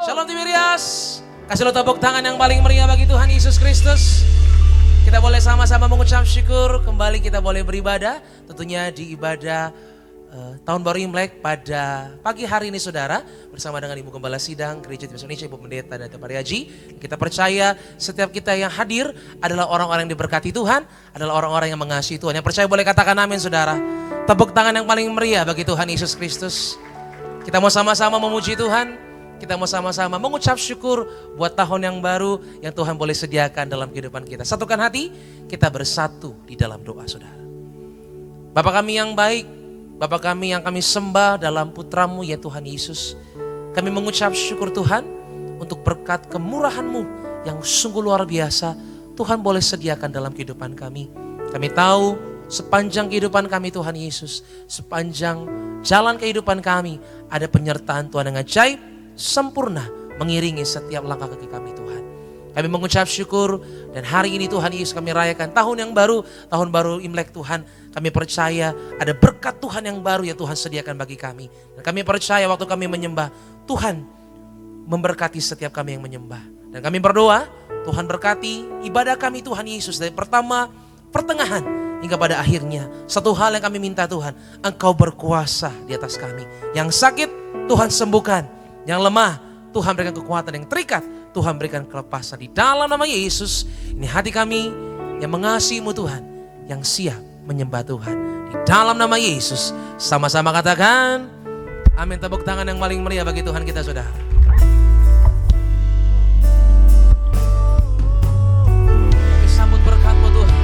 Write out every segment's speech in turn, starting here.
Shalom Tiberias. Kasih lo tepuk tangan yang paling meriah bagi Tuhan Yesus Kristus. Kita boleh sama-sama mengucap syukur. Kembali kita boleh beribadah. Tentunya di ibadah Tahun Baru Imlek pada pagi hari ini saudara. Bersama dengan Ibu Gembala Sidang Gereja Timur Indonesia, Ibu Pendeta dan Pak Haji. Kita percaya setiap kita yang hadir adalah orang-orang yang diberkati Tuhan. Adalah orang-orang yang mengasihi Tuhan. Yang percaya boleh katakan amin saudara. Tepuk tangan yang paling meriah bagi Tuhan Yesus Kristus. Kita mau sama-sama memuji Tuhan. Kita mau sama-sama mengucap syukur buat tahun yang baru yang Tuhan boleh sediakan dalam kehidupan kita. Satukan hati, kita bersatu di dalam doa saudara. Bapa kami yang baik, Bapa kami yang kami sembah dalam putra-Mu ya Tuhan Yesus. Kami mengucap syukur Tuhan untuk berkat kemurahan-Mu yang sungguh luar biasa Tuhan boleh sediakan dalam kehidupan kami. Kami tahu sepanjang kehidupan kami Tuhan Yesus, sepanjang jalan kehidupan kami ada penyertaan Tuhan yang ajaib, sempurna mengiringi setiap langkah kaki kami Tuhan. Kami mengucap syukur dan hari ini Tuhan Yesus kami rayakan tahun yang baru, tahun baru Imlek Tuhan. Kami percaya ada berkat Tuhan yang baru yang Tuhan sediakan bagi kami. Dan kami percaya waktu kami menyembah, Tuhan memberkati setiap kami yang menyembah. Dan kami berdoa, Tuhan berkati ibadah kami Tuhan Yesus dari pertama, pertengahan, hingga pada akhirnya. Satu hal yang kami minta Tuhan, Engkau berkuasa di atas kami. Yang sakit Tuhan sembuhkan, yang lemah Tuhan berikan kekuatan, yang terikat Tuhan berikan kelepasan. Di dalam nama Yesus, ini hati kami yang mengasihi-Mu Tuhan, yang siap menyembah Tuhan. Di dalam nama Yesus, sama-sama katakan amin. Tepuk tangan yang paling meriah bagi Tuhan kita saudara. Kami sambut berkat-Mu Tuhan.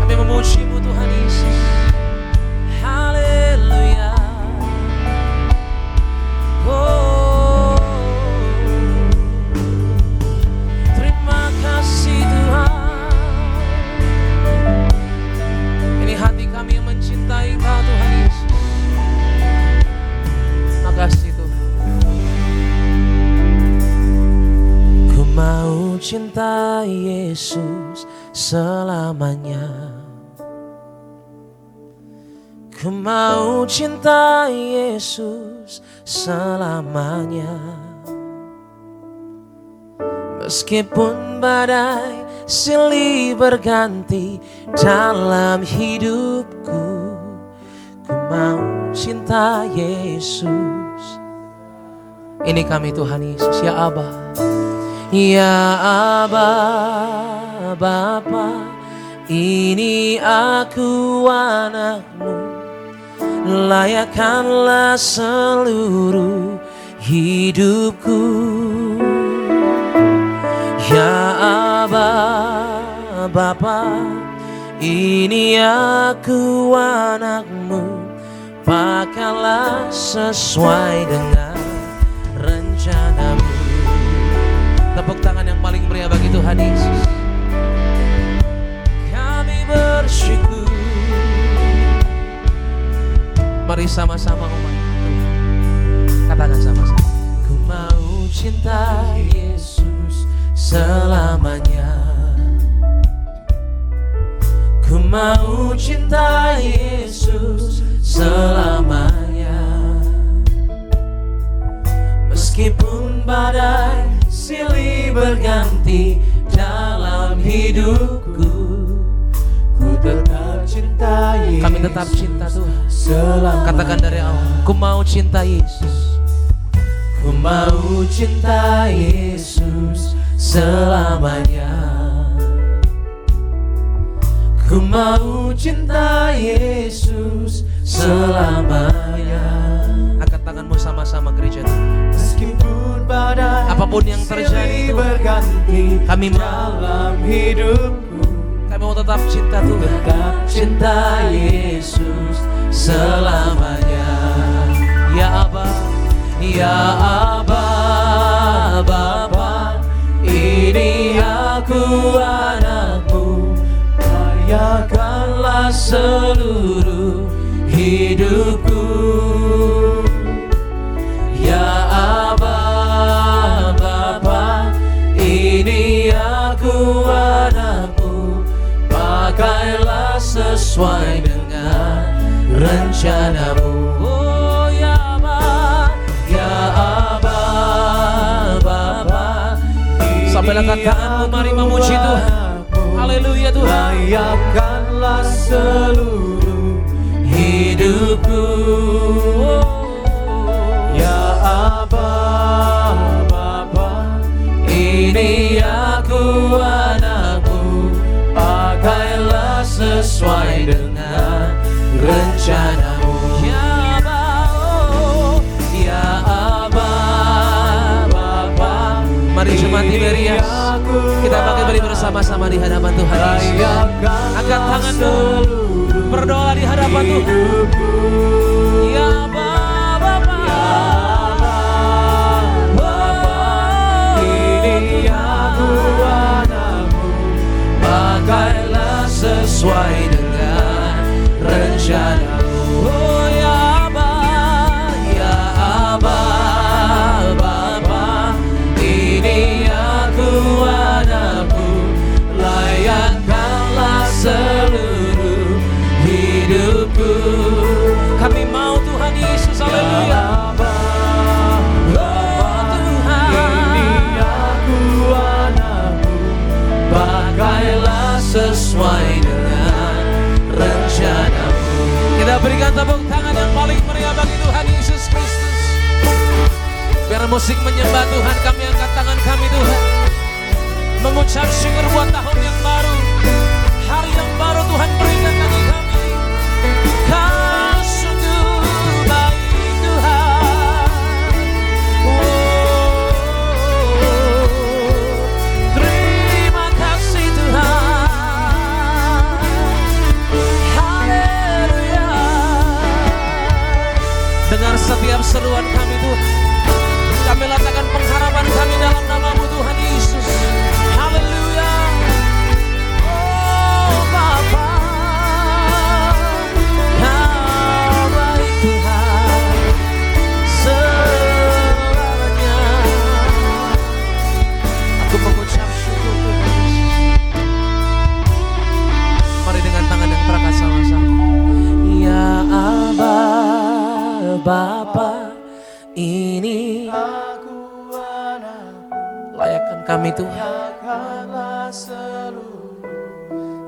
Kami memuji-Mu Tuhan Yesus. Haleluya. Oh, terima kasih Tuhan. Ini hati kami yang mencintai Kau Tuhan Yesus. Terima kasih Tuhan. Ku mau cintai Yesus selamanya. Ku mau cintai Yesus selamanya. Meskipun badai silih berganti dalam hidupku, ku mau cinta Yesus. Ini kami Tuhan Yesus, ya Aba. Ya Aba, Bapa, ini aku anak-Mu. Layakkanlah seluruh hidupku. Ya Aba, Bapa, ini aku anak-Mu. Pakailah sesuai dengan rencana-Mu. Tepuk tangan yang paling meriah bagi Tuhan Yesus. Kami bersyukur. Mari sama-sama umat katakan sama-sama. Ku mau cinta Yesus selamanya. Ku mau cinta Yesus selamanya. Meskipun badai silih berganti dalam hidupku, ku tetap cinta Yesus. Kami tetap cinta Tuhan selamanya. Katakan dari awal, ku mau cinta Yesus. Ku mau cinta Yesus selamanya. Ku mau cinta Yesus selamanya. Angkat tanganmu sama-sama gereja. Meskipun badai apapun yang terjadi berganti kami dalam hidupku, kami mau tetap cinta Tuhan. Tetap cinta Yesus selamanya. Ya Aba, ya Aba, Bapa, ini aku anak-Mu. Layakkanlah seluruh hidupku. Ya Aba, Bapa, ini aku anak-Mu. Pakailah sesuai dengan rencana-Mu. Oh ya Aba, ya Aba, Sambil angkat tanganmu, mari memuji Tuhan. Haleluya Tuhan. Layakkanlah seluruh hidupku, ya Aba Bapa, ini aku anakmu, pakailah sesuai dengan rencanamu. Ya Aba, oh, ya Aba Bapa. Mari jemaat Tiberias, kita bangkit beri bersama-sama di hadapan Tuhan Yesus. Angkat tanganmu, berdoa di hadapan Tuhan. Ya Bapa, ini aku anakmu, pakailah sesuai dengan rencanamu. oh ya Aba, Ya Aba Bapa, ini aku anakmu, layakkanlah seluruh hidupku. kami mau Tuhan Yesus, haleluya. Sesuai dengan rencanamu. Kita berikan tepuk tangan yang paling meriah bagi Tuhan Yesus Kristus. Biar musik menyembah Tuhan, kami angkat tangan kami Tuhan, mengucap syukur buat tahun yang baru, hari yang baru Tuhan berikan bagi kami. Kau sungguh baik Tuhan. Terima kasih Tuhan. Dengar setiap seruan kami Tuhan. Kami letakkan pengharapan kami dalam nama-Mu Tuhan Yesus. Haleluya. Oh Bapa, Kau baik Tuhan selamanya. Aku mengucap syukur Tuhan Yesus. Mari dengan tangan yang terakat sama-sama. Ya Aba Bapa, ini Aku anakmu, layakkan kami Tuhan layakkanlah seluruh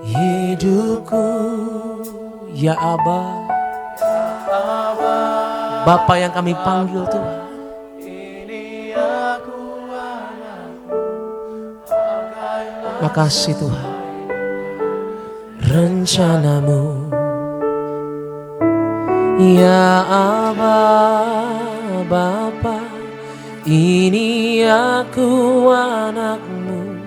hidupku. Ya Aba, Aba, Bapa yang kami panggil Tuhan. ini aku anakmu, pakailah Makasih Tuhan, rencanamu. Ya Aba Bapa, ini aku anakmu,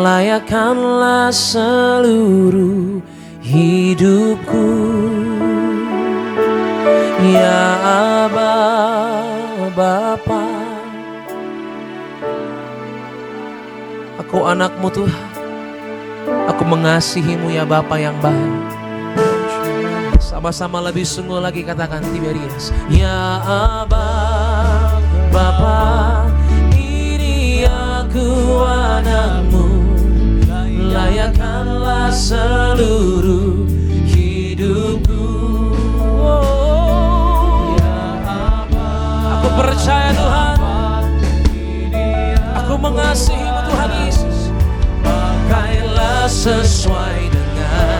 layakkanlah seluruh hidupku. Ya Aba Bapa, aku anakmu Tuhan, aku mengasihimu ya Bapa yang baik. Sama-sama lebih sungguh lagi katakan Tiberias. Ya Aba Bapa, ini aku anakmu, layakkanlah seluruh hidupku. Oh, Ya Aba, aku percaya Tuhan, aku mengasihimu Tuhan Yesus. Pakailah sesuai dengan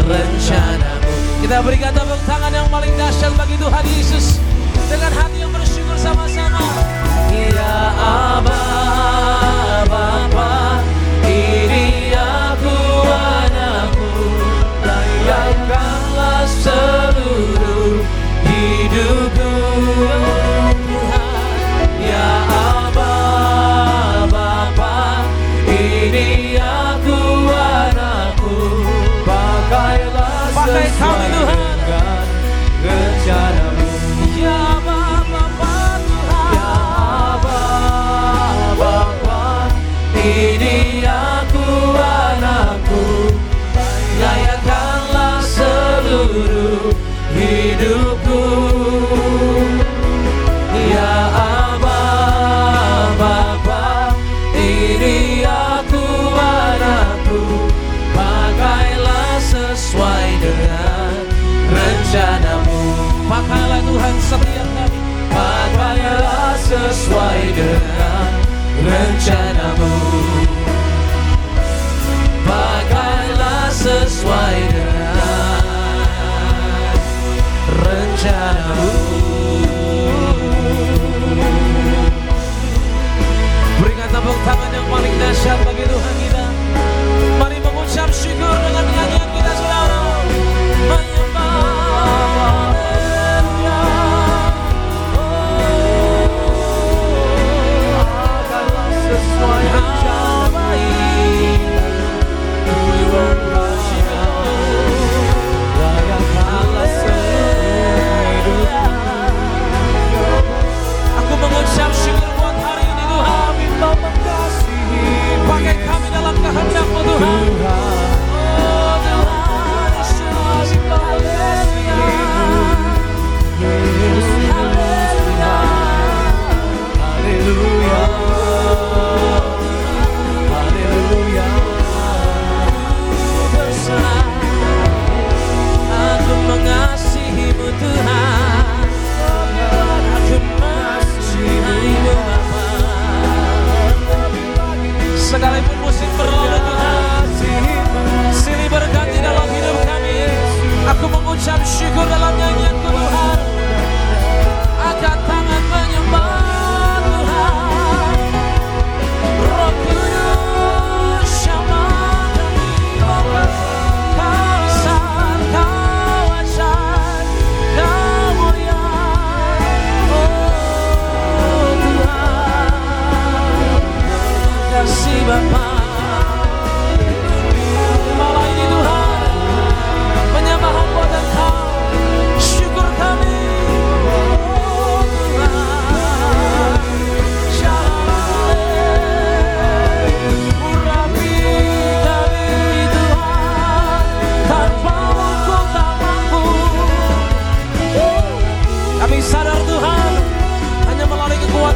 rencanamu. Kita berikan tepuk tangan yang paling dahsyat bagi Tuhan Yesus dengan hati yang bersyukur sama-sama. Ya Aba Bapa, ini aku anakmu, layakkanlah seluruh hidupku. Ya Aba Bapa, ini aku anakmu, pakailah pakai kami Tuhan. dengan rencanamu. Ya Bapa Tuhan, Ya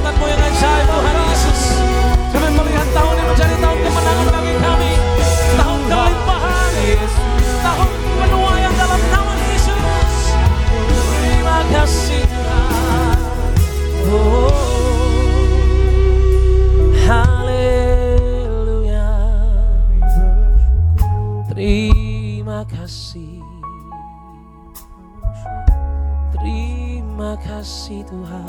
kekuatan-Mu yang ajaib Tuhan Yesus. Kami melihat tahun ini menjadi tahun kemenangan bagi kami, tahun kelimpahan, tahun penuaian dalam nama Yesus. Terima kasih Tuhan. Oh, haleluya. Terima kasih. Terima kasih Tuhan.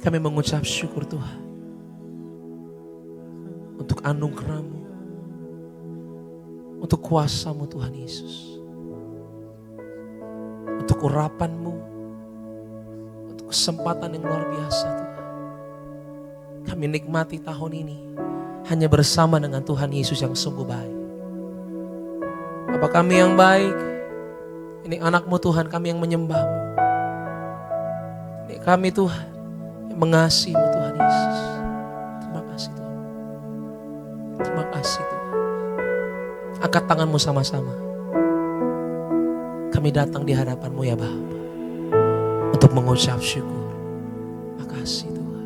Kami mengucap syukur Tuhan untuk anugerah-Mu, untuk kuasa-Mu Tuhan Yesus, untuk urapan-Mu, untuk kesempatan yang luar biasa Tuhan. Kami nikmati tahun ini hanya bersama dengan Tuhan Yesus yang sungguh baik. Bapa kami yang baik, ini anak-Mu Tuhan, kami yang menyembah-Mu. Ini kami Tuhan yang mengasihi-Mu Tuhan Yesus. Terima kasih Tuhan. Terima kasih Tuhan. Angkat tangan-Mu sama-sama. Kami datang di hadapan-Mu ya Bapa, untuk mengucap syukur. Terima kasih Tuhan.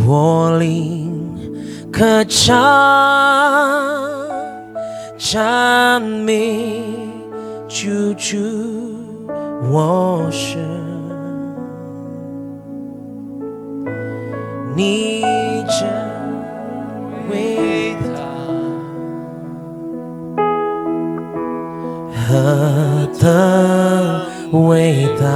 Walling kejam 찬미 주주 worship你真伟大何等伟大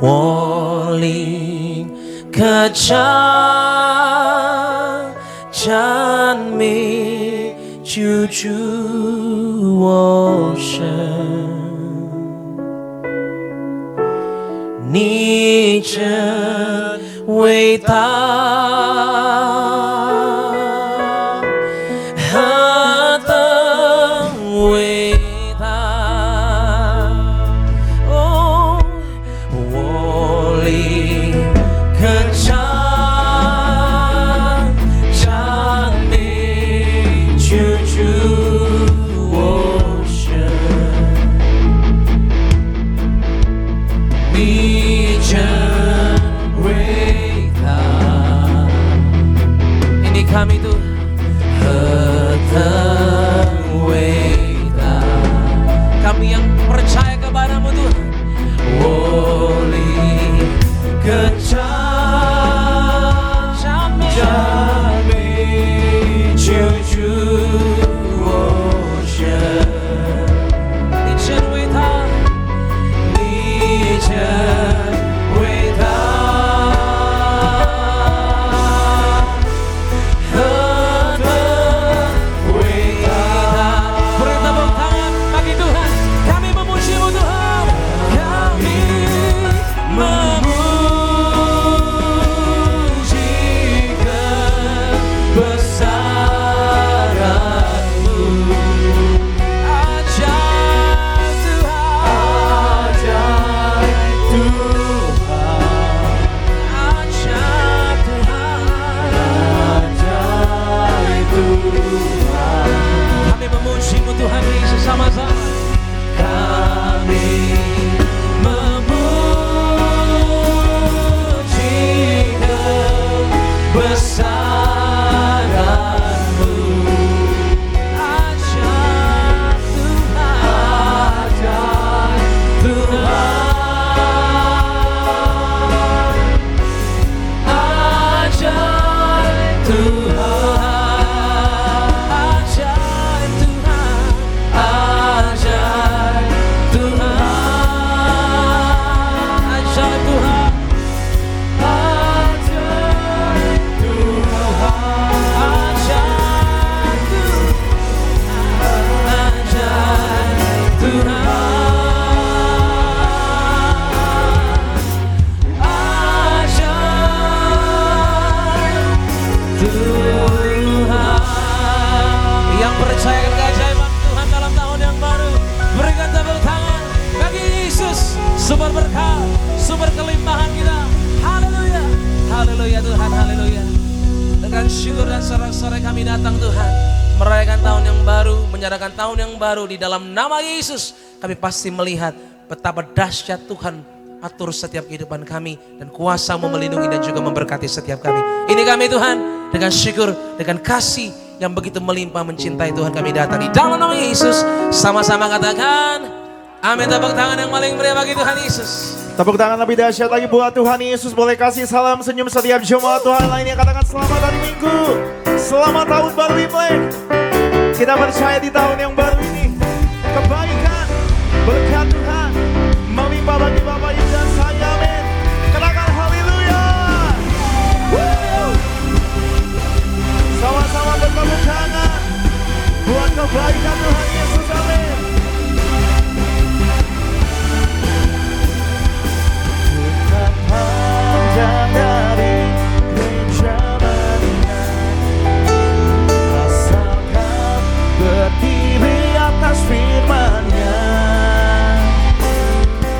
我灵可赞美救主我神，你真伟大，何等伟大！哦，我灵可唱。Kami itu伟大, kami yang percaya kepada-Mu Tuhan. Boleh kejam jambi cucu worship你真伟大你真伟大Tuhan Yesus sama-sama kami memuji kebesaran-Mu ajaib Tuhan ajaib Tuhan ajaib Tuhan yang percaya keajaiban Tuhan dalam tahun yang baru, berikan tepuk tangan bagi Yesus, sumber berkah, sumber kelimpahan kita. Haleluya, haleluya Tuhan, haleluya. Dengan syukur dan sorak-sorai kami datang Tuhan, merayakan tahun yang baru, menyatakan tahun yang baru di dalam nama Yesus. Kami pasti melihat betapa dahsyat Tuhan atur setiap kehidupan kami dan kuasa-Mu melindungi dan juga memberkati setiap kami. Ini kami Tuhan, dengan syukur, dengan kasih yang begitu melimpah mencintai Tuhan kami datang di dalam nama Yesus. Sama-sama katakan amin. Tepuk tangan yang paling meriah bagi Tuhan Yesus. Tepuk tangan lebih dahsyat lagi buat Tuhan Yesus. Boleh kasih salam senyum setiap jemaat Tuhan lainnya. Katakan selamat hari Minggu, selamat tahun baru Imlek. Kita percaya di tahun yang baru ini kebaikan, berkat Tuhan melimpah bagi Bapak Ibu dan saya. Amin. Katakan haleluya. Sama-sama bertepuk tangan buat kebaikan Tuhan Yesus. Amin. Panjang dari kenyamanan, asalkan berdiri atas firman-Nya.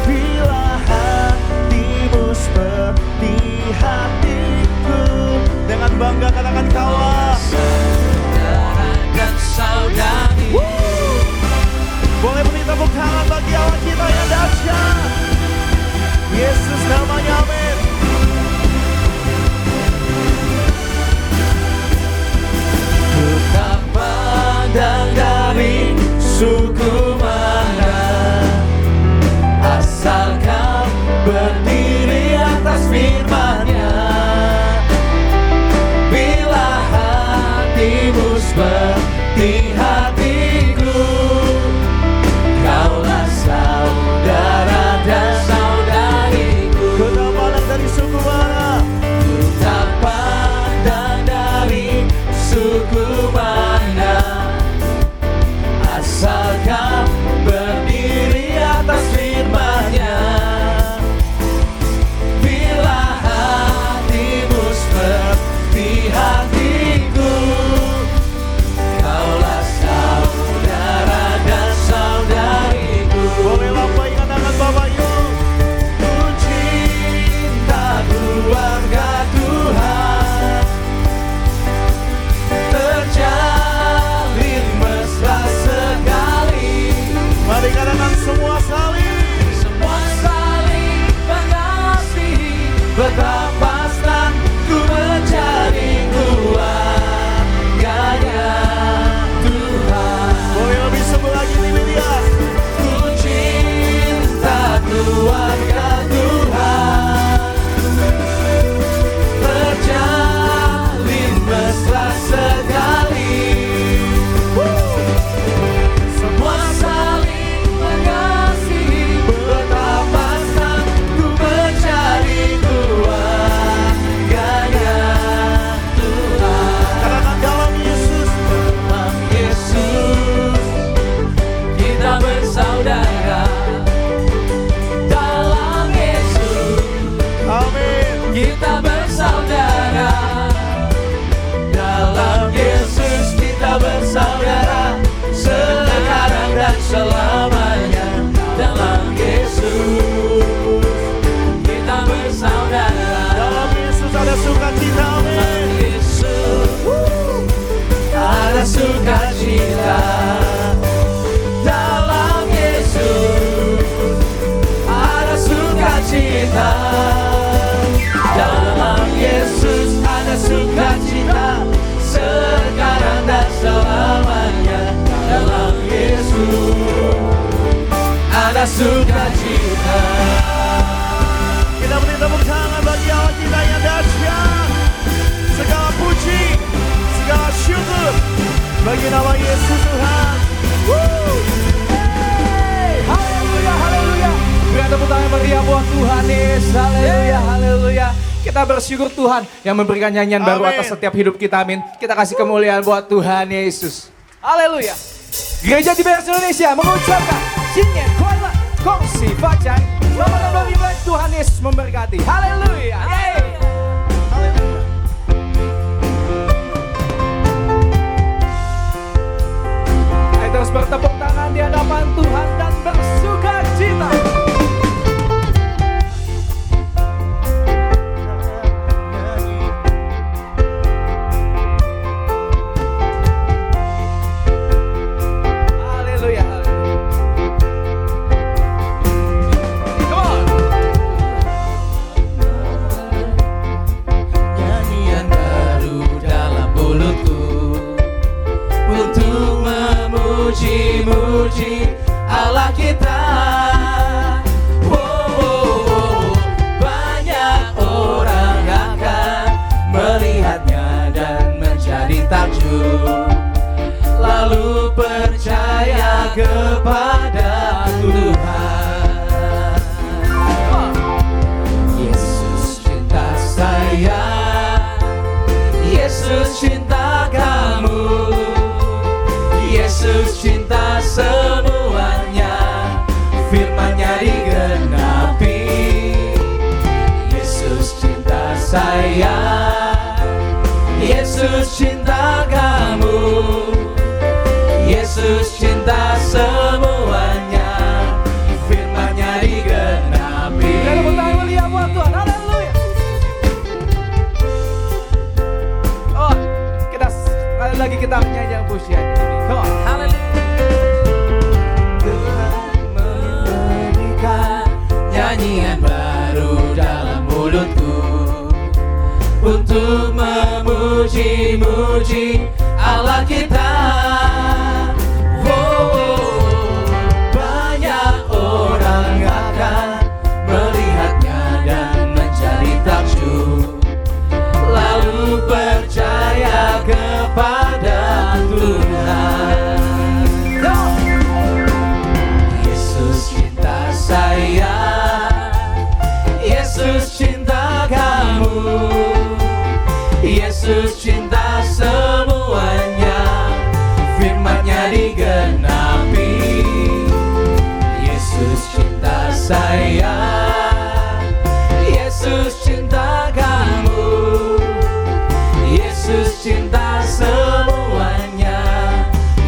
Bila hatimu seperti hatiku, dengan bangga katakan kaulah saudara dan saudari. Boleh beri tepuk tangan bagi Allah kita yang dahsyat. Yesus namanya, amin. Ku tak pandang dari suku mana, asalkan berdiri atas firman-Nya. Bila hatimu seperti hatiku, kaulah saudara dan saudariku. Ku tak pandang dari suku mana, Ku tak pandang dari suku mana, asalkan berdiri atas firman-Nya. Bila hatimu seperti hatiku, kaulah saudara dan saudariku. boleh lambaikan tangan Bapak Ibu. Ku cinta keluarga Tuhan, terjalin mesra sekali. Mari katakan semua saling. Semua saling mengasihi, betapa senang ku menjadi keluarganya Tuhan. Boleh lebih sebut lagi nih media. Ku cinta keluarga Tuhan, terjalin mesra sekali. Semua saling mengasihi, betapa senang ku menjadi keluarganya Tuhan. Katakan dalam Yesus. Dalam Yesus kita bersaudara. Dalam Yesus Amin. kita bersaudara. Dalam Yesus kita bersaudara, sekarang dan selamanya. Dalam Yesus kita bersaudara. Dalam Yesus ada sukacita. Amin. Yesus ada sukacita. Dalam Yesus ada sukacita. Dalam Yesus ada sukacita, sekarang dan selamanya. Dalam Yesus ada sukacita. Kita beri tepuk tangan bagi Allah kita yang dahsyat. Segala puji, segala syukur bagi nama Yesus Tuhan. Hey, haleluya, haleluya. Beri tepuk tangan meriah buat Tuhan Yesus. Haleluya, haleluya. Kita bersyukur Tuhan yang memberikan nyanyian baru Amin. atas setiap hidup kita, amin. Kita kasih kemuliaan buat Tuhan Yesus. Haleluya. Gereja di Beres Indonesia mengucapkan Sinyen Kuala Kongsi Bacai. Selamat datang di Imlek, Tuhan Yesus memberkati. Haleluya. Yeay. Ayo terus bertepuk tangan di hadapan Tuhan dan bersuka cita. Allah kita. Banyak orang akan melihatnya dan menjadi takjub, lalu percaya kepada Tuhan. Yesus cinta saya, Yesus cinta kamu, Yesus cinta semuanya, firman-Nya digenapi. Yesus cinta saya, Yesus cinta kamu, Yesus cinta semuanya, firman-Nya digenapi. Tepuk tangan meriah buat Tuhan. Haleluya. Oh, kita sekali lagi kita menyanyikan pujian ini. Come on. Haleluya. Tuhan memberikan nyanyian baru dalam mulutku untuk memuji-muji Allah kita. Banyak orang akan melihatnya dan menjadi takjub, lalu percaya kepada Tuhan. Yesus cinta saya, Yesus cinta kamu, Yesus cinta semuanya, firman-Nya digenapi. Yesus cinta saya, Yesus cinta kamu, Yesus cinta semuanya,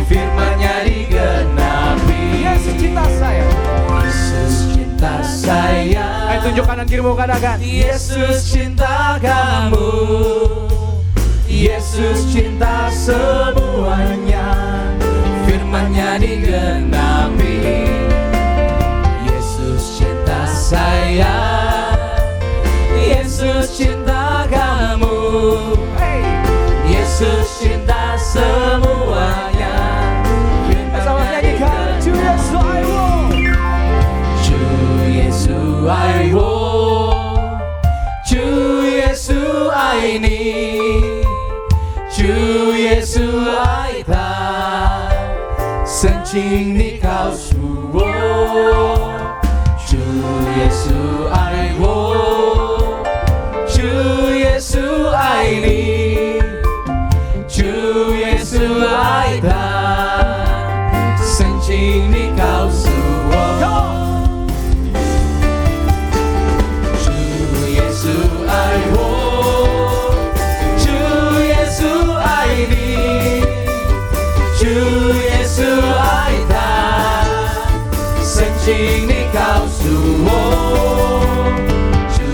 firman-Nya digenapi. Yesus cinta saya. Yesus cinta saya. Ayo tunjuk kanan kirimu katakan. Yesus cinta kamu, Yesus cinta semuanya, firman-Nya digenapi. Yesus cinta saya, Yesus cinta kamu, Yesus cinta semuanya, Bersama nyanyikan Ju Yesu I want. Ju Yesu I want, Ju Yesu I need, Ju Yesu I thà, sân chính ni cao su. Ju Yesu I want, Ju Yesu I need, Ju Yesu I thà, sân chính ni cao su. Ju Yesu I want, Ju Yesu I need, Ju Yesu I thà, sân chính ni cao su. Ju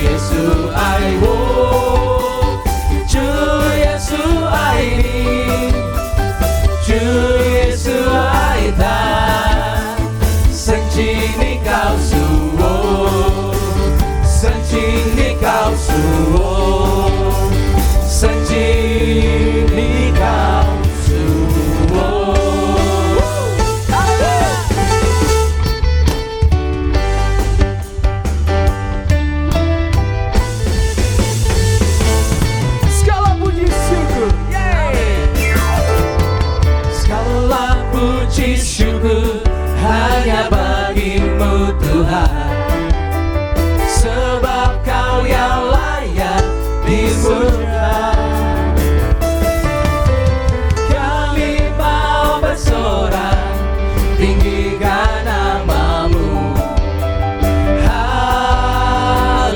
Yesu I want, Ju Yesu I need, Ju Yesu I thà, sân chính ni cao su, sân chính ni cao su, sân chính ni cao su. Segala puji syukur. Segala puji syukur hanya bagi-Mu Tuhan, sebab Kau yang layak dimuliakan. Kami mau bersorak, tinggikan nama-Mu. Haleluya.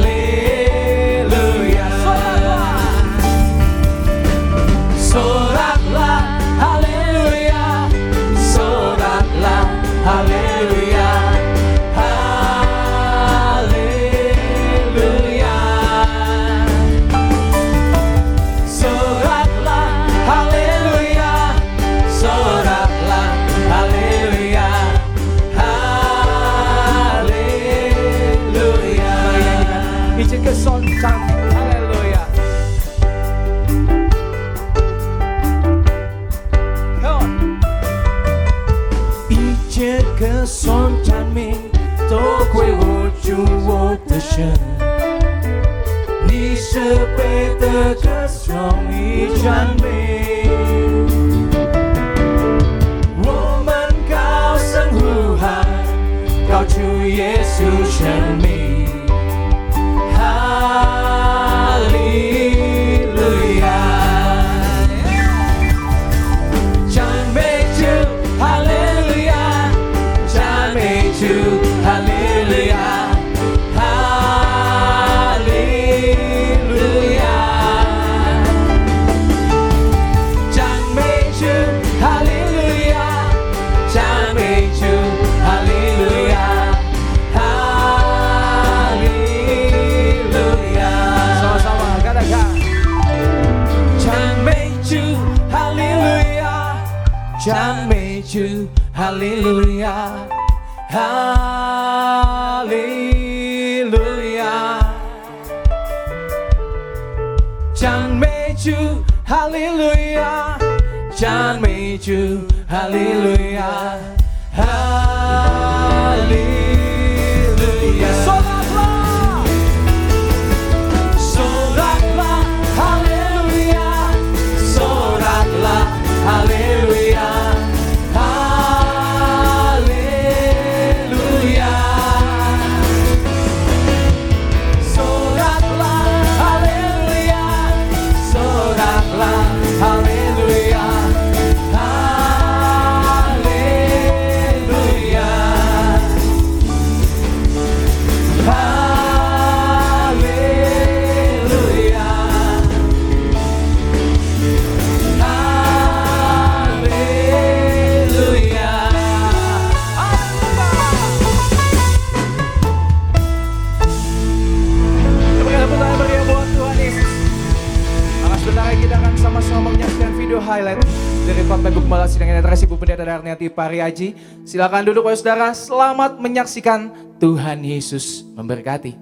Soraklah, haleluya. Soraklah, haleluya. Haleluya. son chan min to kwe wo chu wo de shen ni she pe de ge song yi chan min wo man gao san hu han gao chu Yesu chan min Hallelujah, hallelujah. Chan mei chu, hallelujah. Chan mei chu, hallelujah, hallelujah. Soraklah, soraklah, hallelujah. Soraklah, hallelujah. Highlight dari Khotbah Gembala Sidang Inerasi Ibu Pendeta Darniati Pariaji. Silakan duduk saudara, selamat menyaksikan. Tuhan Yesus memberkati.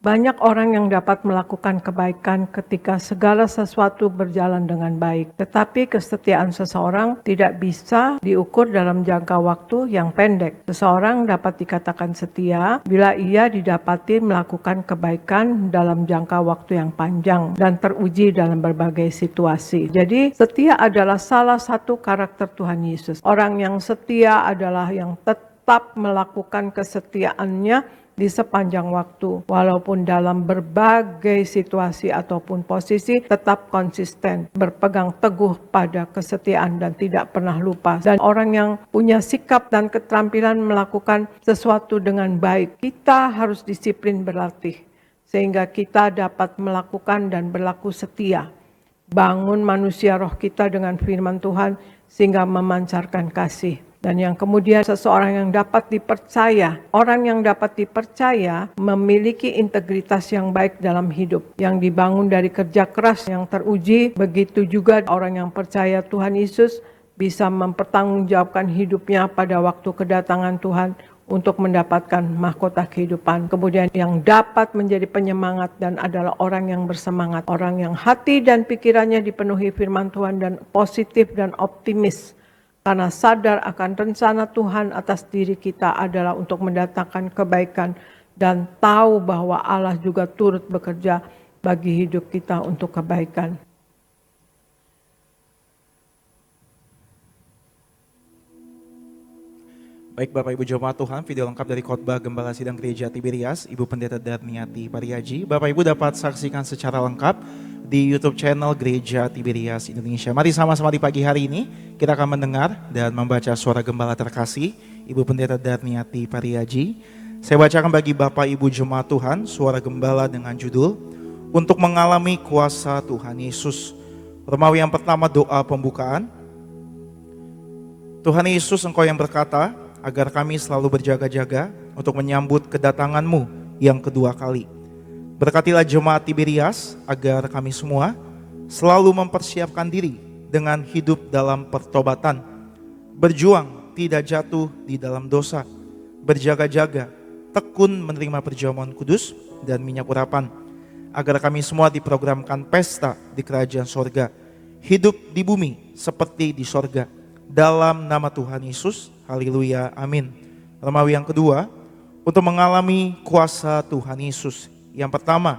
Banyak orang yang dapat melakukan kebaikan ketika segala sesuatu berjalan dengan baik. Tetapi kesetiaan seseorang tidak bisa diukur dalam jangka waktu yang pendek. Seseorang dapat dikatakan setia bila ia didapati melakukan kebaikan dalam jangka waktu yang panjang dan teruji dalam berbagai situasi. Jadi setia adalah salah satu karakter Tuhan Yesus. Orang yang setia adalah yang tetap melakukan kesetiaannya di sepanjang waktu, walaupun dalam berbagai situasi ataupun posisi tetap konsisten, berpegang teguh pada kesetiaan dan tidak pernah lupa. Dan orang yang punya sikap dan keterampilan melakukan sesuatu dengan baik, kita harus disiplin berlatih sehingga kita dapat melakukan dan berlaku setia. Bangun manusia roh kita dengan firman Tuhan sehingga memancarkan kasih. Dan yang kemudian seseorang yang dapat dipercaya, orang yang dapat dipercaya memiliki integritas yang baik dalam hidup, yang dibangun dari kerja keras yang teruji. Begitu juga orang yang percaya Tuhan Yesus bisa mempertanggungjawabkan hidupnya pada waktu kedatangan Tuhan untuk mendapatkan mahkota kehidupan. Kemudian yang dapat menjadi penyemangat dan adalah orang yang bersemangat, orang yang hati dan pikirannya dipenuhi firman Tuhan dan positif dan optimis. Karena sadar akan rencana Tuhan atas diri kita adalah untuk mendatangkan kebaikan dan tahu bahwa Allah juga turut bekerja bagi hidup kita untuk kebaikan. Baik Bapak Ibu jemaat Tuhan, video lengkap dari khotbah Gembala Sidang Gereja Tiberias, Ibu Pendeta Darniati Pariaji. Bapak Ibu dapat saksikan secara lengkap di YouTube channel Gereja Tiberias Indonesia. Mari sama-sama di pagi hari ini kita akan mendengar dan membaca suara gembala terkasih Ibu Pendeta Darniati Pariaji. Saya bacakan bagi Bapak Ibu jemaat Tuhan suara gembala dengan judul Untuk Mengalami Kuasa Tuhan Yesus. Romawi yang pertama, doa pembukaan. Tuhan Yesus, Engkau yang berkata agar kami selalu berjaga-jaga untuk menyambut kedatangan-Mu yang kedua kali. Berkatilah jemaat Tiberias agar kami semua selalu mempersiapkan diri dengan hidup dalam pertobatan, berjuang tidak jatuh di dalam dosa, berjaga-jaga, tekun menerima perjamuan kudus dan minyak urapan, agar kami semua diprogramkan pesta di kerajaan sorga, hidup di bumi seperti di sorga, dalam nama Tuhan Yesus. Haleluya, amin. Romawi yang kedua, untuk mengalami kuasa Tuhan Yesus. Yang pertama,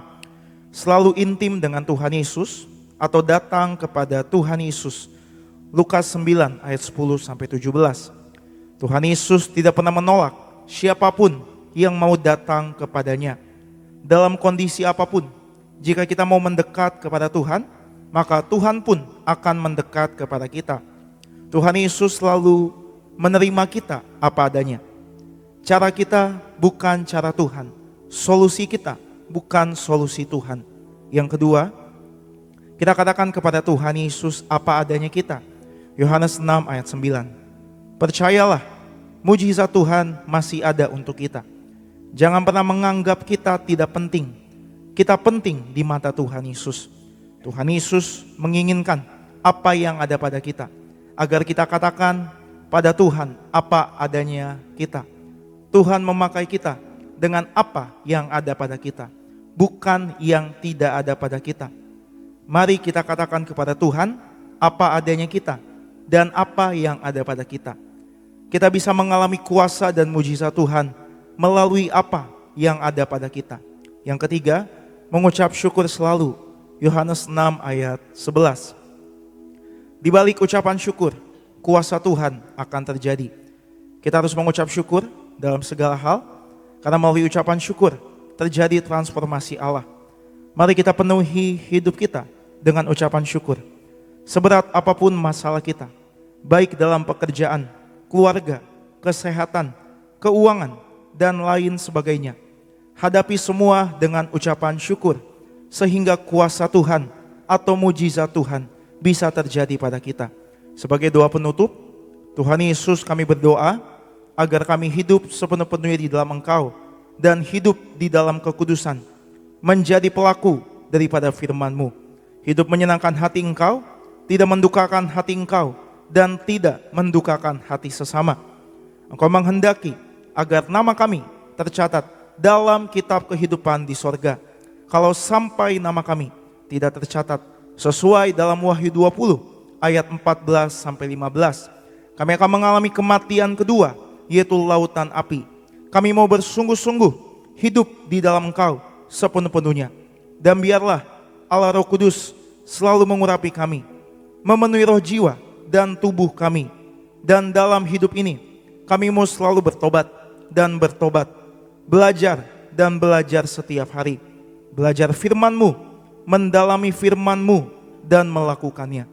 selalu intim dengan Tuhan Yesus atau datang kepada Tuhan Yesus. Lukas 9 ayat 10 sampai 17. Tuhan Yesus tidak pernah menolak siapapun yang mau datang kepadanya. Dalam kondisi apapun, jika kita mau mendekat kepada Tuhan, maka Tuhan pun akan mendekat kepada kita. Tuhan Yesus selalu menerima kita apa adanya. Cara kita bukan cara Tuhan. Solusi kita bukan solusi Tuhan. Yang kedua, kita katakan kepada Tuhan Yesus apa adanya kita. Yohanes 6 ayat 9. Percayalah, mujizat Tuhan masih ada untuk kita. Jangan pernah menganggap kita tidak penting. Kita penting di mata Tuhan Yesus. Tuhan Yesus menginginkan apa yang ada pada kita, agar kita katakan pada Tuhan apa adanya kita. Tuhan memakai kita dengan apa yang ada pada kita, bukan yang tidak ada pada kita. Mari kita katakan kepada Tuhan apa adanya kita dan apa yang ada pada kita. Kita bisa mengalami kuasa dan mujizat Tuhan melalui apa yang ada pada kita. Yang ketiga, mengucap syukur selalu. Yohanes 6 ayat 11. Di balik ucapan syukur, kuasa Tuhan akan terjadi. Kita harus mengucap syukur dalam segala hal, karena melalui ucapan syukur terjadi transformasi Allah. Mari kita penuhi hidup kita dengan ucapan syukur. Seberat apapun masalah kita, baik dalam pekerjaan, keluarga, kesehatan, keuangan, dan lain sebagainya, hadapi semua dengan ucapan syukur, sehingga kuasa Tuhan atau mujizat Tuhan bisa terjadi pada kita. Sebagai doa penutup, Tuhan Yesus, kami berdoa agar kami hidup sepenuh-penuhnya di dalam Engkau dan hidup di dalam kekudusan, menjadi pelaku daripada firman-Mu. Hidup menyenangkan hati Engkau, tidak mendukakan hati Engkau, dan tidak mendukakan hati sesama. Engkau menghendaki agar nama kami tercatat dalam kitab kehidupan di sorga. Kalau sampai nama kami tidak tercatat sesuai dalam Wahyu 20 ayat 14 sampai 15, kami akan mengalami kematian kedua, yaitu lautan api. Kami mau bersungguh-sungguh hidup di dalam Engkau sepenuh-penuhnya. Dan biarlah Allah Roh Kudus selalu mengurapi kami, memenuhi roh jiwa dan tubuh kami. Dan dalam hidup ini kami mau selalu bertobat dan bertobat, belajar dan belajar setiap hari. Belajar firman-Mu, mendalami firman-Mu, dan melakukannya.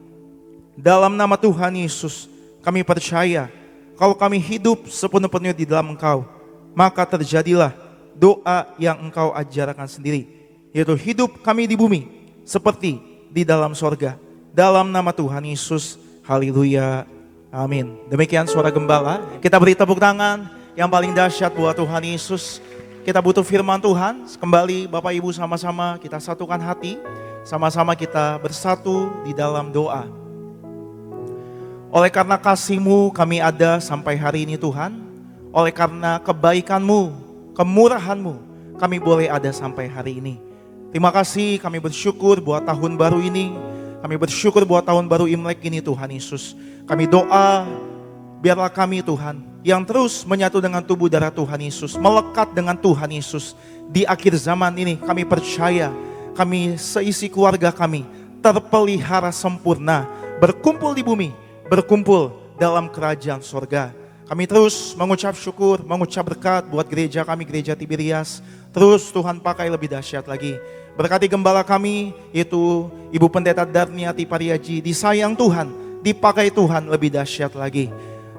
Dalam nama Tuhan Yesus, kami percaya kalau kami hidup sepenuh-penuhnya di dalam Engkau, maka terjadilah doa yang Engkau ajarkan sendiri, yaitu hidup kami di bumi seperti di dalam sorga. Dalam nama Tuhan Yesus, haleluya, amin. Demikian suara gembala. Kita beri tepuk tangan yang paling dahsyat buat Tuhan Yesus. Kita butuh firman Tuhan. Kembali Bapak Ibu sama-sama kita satukan hati, sama-sama kita bersatu di dalam doa. Oleh karena kasih-Mu kami ada sampai hari ini Tuhan. Oleh karena kebaikan-Mu, kemurahan-Mu, kami boleh ada sampai hari ini. Terima kasih, kami bersyukur buat tahun baru ini. Kami bersyukur buat tahun baru Imlek ini Tuhan Yesus. Kami doa, biarlah kami Tuhan yang terus menyatu dengan tubuh darah Tuhan Yesus, melekat dengan Tuhan Yesus. Di akhir zaman ini kami percaya, kami seisi keluarga kami terpelihara sempurna, berkumpul di bumi, berkumpul dalam kerajaan sorga. Kami terus mengucap syukur, mengucap berkat buat gereja kami, gereja Tiberias. Terus Tuhan pakai lebih dahsyat lagi. Berkati gembala kami, yaitu Ibu Pendeta Darniati Pariaji, disayang Tuhan, dipakai Tuhan lebih dahsyat lagi.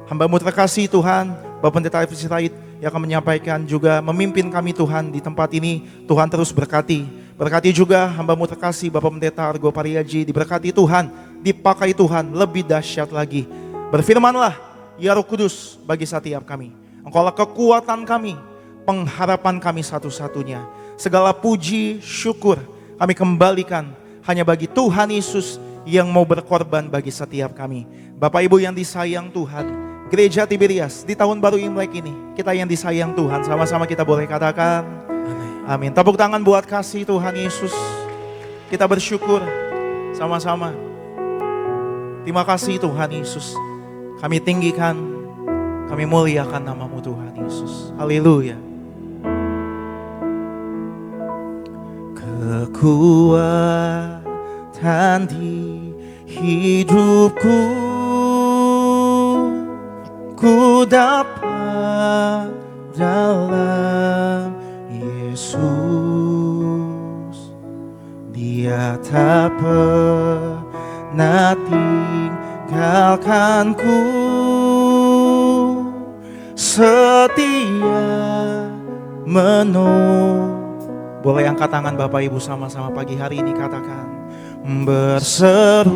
Hamba-Mu terkasih Tuhan, Bapak Pendeta Alif Sirait yang akan menyampaikan juga memimpin kami Tuhan di tempat ini. Tuhan terus berkati. Berkati juga hamba-Mu terkasih Bapak Pendeta Argo Pariaji, diberkati Tuhan, dipakai Tuhan lebih dahsyat lagi. Berfirmanlah ya Roh Kudus bagi setiap kami. Engkaulah kekuatan kami, pengharapan kami satu-satunya. Segala puji, syukur kami kembalikan hanya bagi Tuhan Yesus yang mau berkorban bagi setiap kami. Bapak Ibu yang disayang Tuhan, Gereja Tiberias di tahun baru Imlek ini, kita yang disayang Tuhan, sama-sama kita boleh katakan amin. Tepuk tangan buat kasih Tuhan Yesus. Kita bersyukur sama-sama. Terima kasih Tuhan Yesus, Kami tinggikan, kami muliakan nama-Mu Tuhan Yesus. Haleluya. Kekuatan di hidupku, ku dapat dalam Yesus. Dia tak pernah tinggalkanku, setia menolong. Boleh angkat tangan Bapak Ibu sama-sama pagi hari ini, katakan berseru,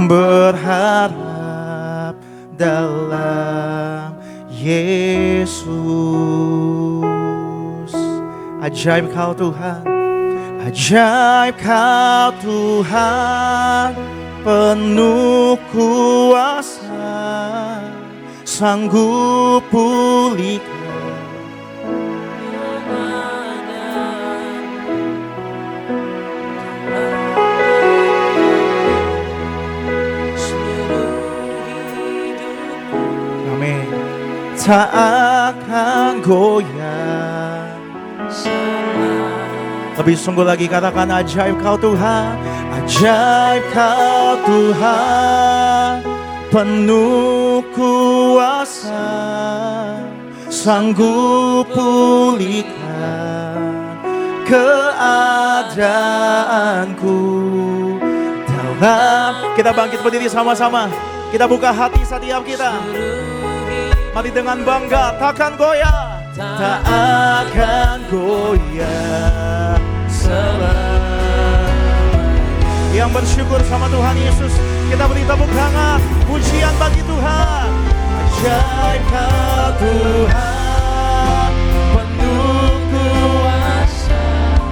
berharap dalam Yesus. Ajaib Kau Tuhan, ajaib Kau Tuhan, penuh kuasa, sanggup pulihkan tak akan goyah. Lebih sungguh lagi katakan ajaib Kau Tuhan, ajaib Kau Tuhan, penuh kuasa, sanggup pulihkan keadaanku. Dalam kita bangkit berdiri sama-sama, kita buka hati setiap kita. Mari dengan bangga, takkan goyah, tak akan goyah selamanya. Yang bersyukur sama Tuhan Yesus, kita beri tepuk tangan, pujian bagi Tuhan. Ajaib Kau Tuhan, penuh kuasa.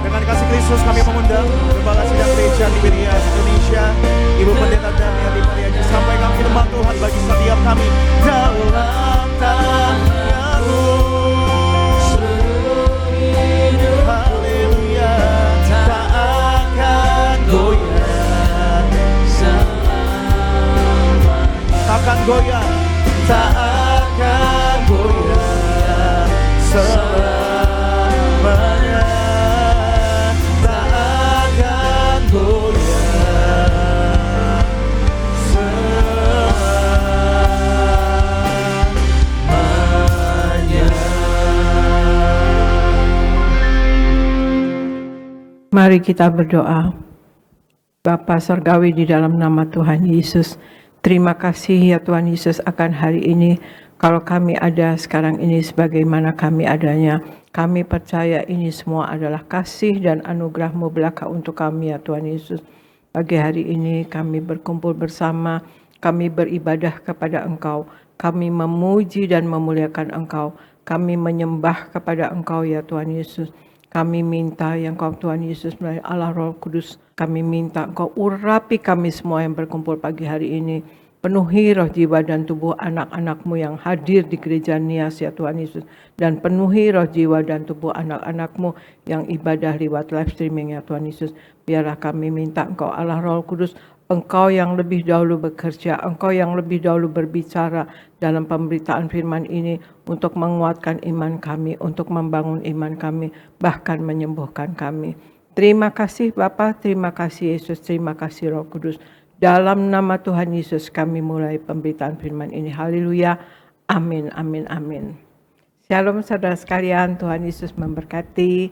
Dengan kasih Kristus kami mengundang Gembala Sidang Gereja Liberia Indonesia, Ibu Pendeta Daniel Maria, sampaikan firman Tuhan bagi setiap kami dalam tangan-Mu. Haleluya, tak akan goyah selamanya. Takkan goyah, tak akan goyah selamanya. Tak akan goyah selamanya. Mari kita berdoa. Bapa Surgawi, di dalam nama Tuhan Yesus, terima kasih ya Tuhan Yesus akan hari ini. Kalau kami ada sekarang ini sebagaimana kami adanya, kami percaya ini semua adalah kasih dan anugerah-Mu belaka untuk kami ya Tuhan Yesus. Pagi hari ini kami berkumpul bersama, kami beribadah kepada Engkau, kami memuji dan memuliakan Engkau, kami menyembah kepada Engkau ya Tuhan Yesus. Kami minta yang Kau Tuhan Yesus melalui Allah Roh Kudus, kami minta Engkau urapi kami semua yang berkumpul pagi hari ini. Penuhi roh, jiwa, dan tubuh anak-anak-Mu yang hadir di gereja Nias ya Tuhan Yesus. Dan penuhi roh, jiwa, dan tubuh anak-anak-Mu yang ibadah lewat live streaming ya Tuhan Yesus. Biarlah kami minta Engkau Allah Roh Kudus, Engkau yang lebih dahulu bekerja, Engkau yang lebih dahulu berbicara dalam pemberitaan firman ini untuk menguatkan iman kami, untuk membangun iman kami, bahkan menyembuhkan kami. Terima kasih Bapa, terima kasih Yesus, terima kasih Roh Kudus. Dalam nama Tuhan Yesus kami mulai pemberitaan firman ini. Haleluya. Amin, amin, amin. Shalom saudara sekalian, Tuhan Yesus memberkati.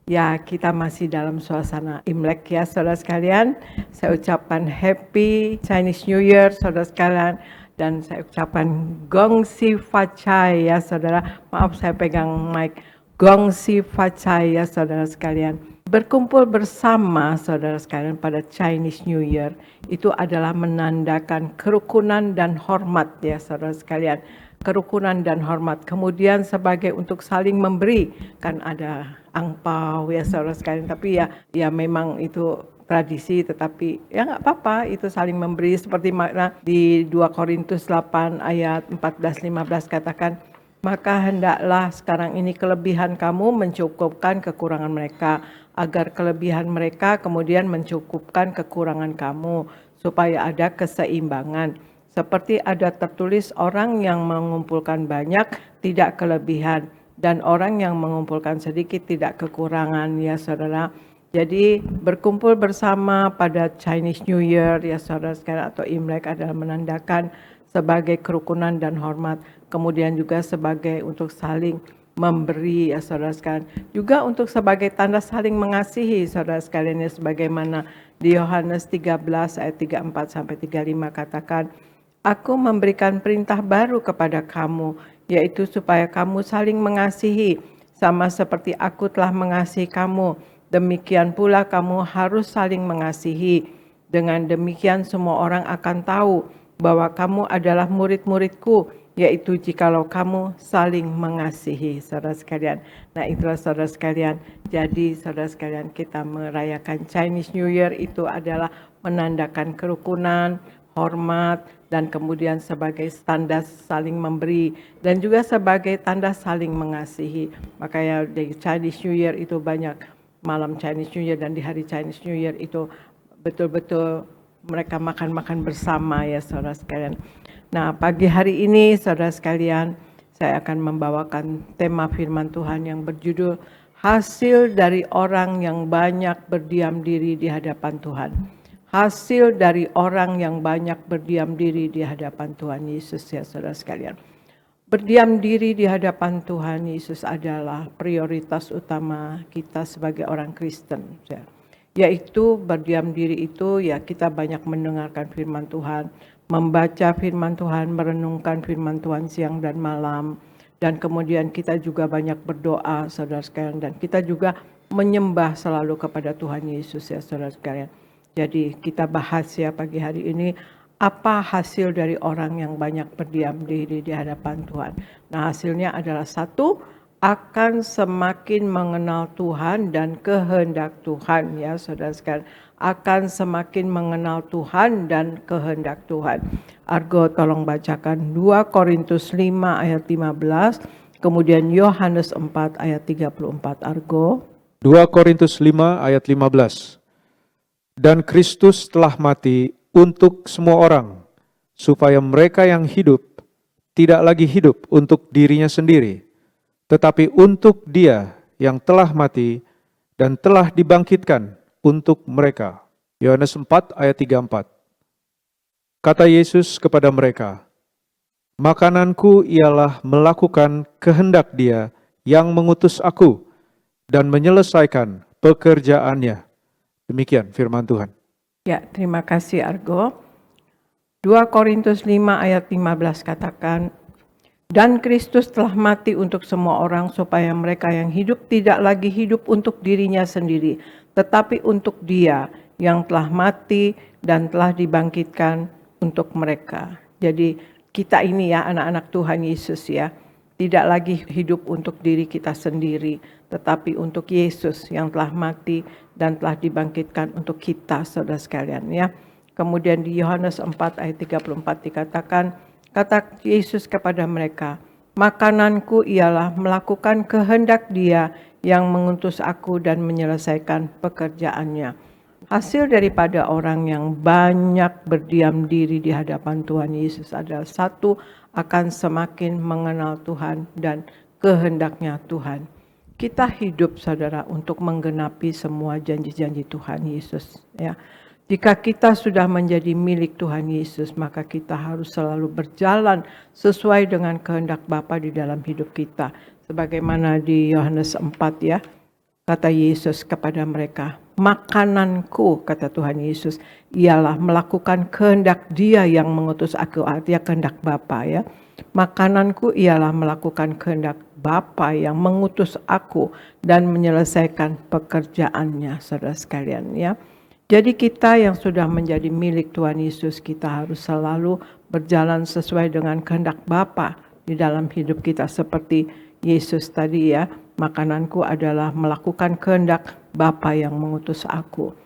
Ya, kita masih dalam suasana Imlek ya saudara sekalian. Saya ucapkan Happy Chinese New Year saudara sekalian. Dan saya ucapkan Gong Si Fa Chai ya saudara. Maaf saya pegang mic. Gong Si Fa Chai ya saudara sekalian. Berkumpul bersama saudara sekalian pada Chinese New Year itu adalah menandakan kerukunan dan hormat ya saudara sekalian. Kerukunan dan hormat. Kemudian sebagai untuk saling memberi, kan ada angpau ya saudara sekalian. Tapi ya memang itu tradisi, tetapi ya nggak apa-apa, itu saling memberi seperti makna di 2 Korintus 8 ayat 14-15 katakan, maka hendaklah sekarang ini kelebihan kamu mencukupkan kekurangan mereka, agar kelebihan mereka kemudian mencukupkan kekurangan kamu, supaya ada keseimbangan. Seperti ada tertulis, orang yang mengumpulkan banyak tidak kelebihan, dan orang yang mengumpulkan sedikit tidak kekurangan, ya saudara. Jadi berkumpul bersama pada Chinese New Year, ya saudara sekalian, atau Imlek adalah menandakan sebagai kerukunan dan hormat. Kemudian juga sebagai untuk saling memberi, ya saudara sekalian. Juga untuk sebagai tanda saling mengasihi, saudara sekalian, ya, sebagaimana di Yohanes 13 ayat 34 sampai 35 katakan, Aku memberikan perintah baru kepada kamu, yaitu supaya kamu saling mengasihi, sama seperti aku telah mengasihi kamu. Demikian pula kamu harus saling mengasihi. Dengan demikian semua orang akan tahu bahwa kamu adalah murid-muridku, yaitu jikalau kamu saling mengasihi, saudara sekalian. Nah, itulah saudara sekalian. Jadi saudara sekalian, kita merayakan Chinese New Year itu adalah menandakan kerukunan, hormat, dan kemudian sebagai tanda saling memberi, dan juga sebagai tanda saling mengasihi. Makanya di Chinese New Year itu banyak malam Chinese New Year, dan di hari Chinese New Year itu betul-betul mereka makan-makan bersama, ya saudara sekalian. Nah, pagi hari ini saudara sekalian, saya akan membawakan tema firman Tuhan yang berjudul hasil dari orang yang banyak berdiam diri di hadapan Tuhan. Hasil dari orang yang banyak berdiam diri di hadapan Tuhan Yesus, ya saudara sekalian. Berdiam diri di hadapan Tuhan Yesus adalah prioritas utama kita sebagai orang Kristen, ya. Yaitu berdiam diri itu ya kita banyak mendengarkan firman Tuhan, membaca firman Tuhan, merenungkan firman Tuhan siang dan malam, dan kemudian kita juga banyak berdoa, saudara sekalian, dan kita juga menyembah selalu kepada Tuhan Yesus, ya saudara sekalian. Jadi kita bahas ya pagi hari ini, apa hasil dari orang yang banyak berdiam diri di hadapan Tuhan. Nah, hasilnya adalah satu, akan semakin mengenal Tuhan dan kehendak Tuhan, ya saudara sekalian. Akan semakin mengenal Tuhan dan kehendak Tuhan. Argo tolong bacakan 2 Korintus 5 ayat 15, kemudian Yohanes 4 ayat 34. Argo. 2 Korintus 5 ayat 15. Dan Kristus telah mati untuk semua orang, supaya mereka yang hidup tidak lagi hidup untuk dirinya sendiri, tetapi untuk Dia yang telah mati dan telah dibangkitkan untuk mereka. Yohanes 4 ayat 34. Kata Yesus kepada mereka, makananku ialah melakukan kehendak Dia yang mengutus aku dan menyelesaikan pekerjaannya. Demikian firman Tuhan. Ya, terima kasih Argo. 2 Korintus 5 ayat 15 katakan, dan Kristus telah mati untuk semua orang supaya mereka yang hidup tidak lagi hidup untuk dirinya sendiri, tetapi untuk Dia yang telah mati dan telah dibangkitkan untuk mereka. Jadi kita ini ya anak-anak Tuhan Yesus ya, tidak lagi hidup untuk diri kita sendiri, tetapi untuk Yesus yang telah mati dan telah dibangkitkan untuk kita, saudara sekalian ya. Kemudian di Yohanes 4 ayat 34 dikatakan, kata Yesus kepada mereka, makananku ialah melakukan kehendak Dia yang mengutus aku dan menyelesaikan pekerjaannya. Hasil daripada orang yang banyak berdiam diri di hadapan Tuhan Yesus adalah satu, akan semakin mengenal Tuhan dan kehendaknya Tuhan. Kita hidup saudara untuk menggenapi semua janji-janji Tuhan Yesus ya. Jika kita sudah menjadi milik Tuhan Yesus, maka kita harus selalu berjalan sesuai dengan kehendak Bapa di dalam hidup kita. Sebagaimana di Yohanes 4 ya, kata Yesus kepada mereka, makananku, kata Tuhan Yesus, ialah melakukan kehendak Dia yang mengutus aku, artinya kehendak Bapa ya. Makananku ialah melakukan kehendak Bapa yang mengutus aku dan menyelesaikan pekerjaannya, saudara sekalian ya. Jadi kita yang sudah menjadi milik Tuhan Yesus, kita harus selalu berjalan sesuai dengan kehendak Bapa di dalam hidup kita. Seperti Yesus tadi ya, makananku adalah melakukan kehendak Bapa yang mengutus aku.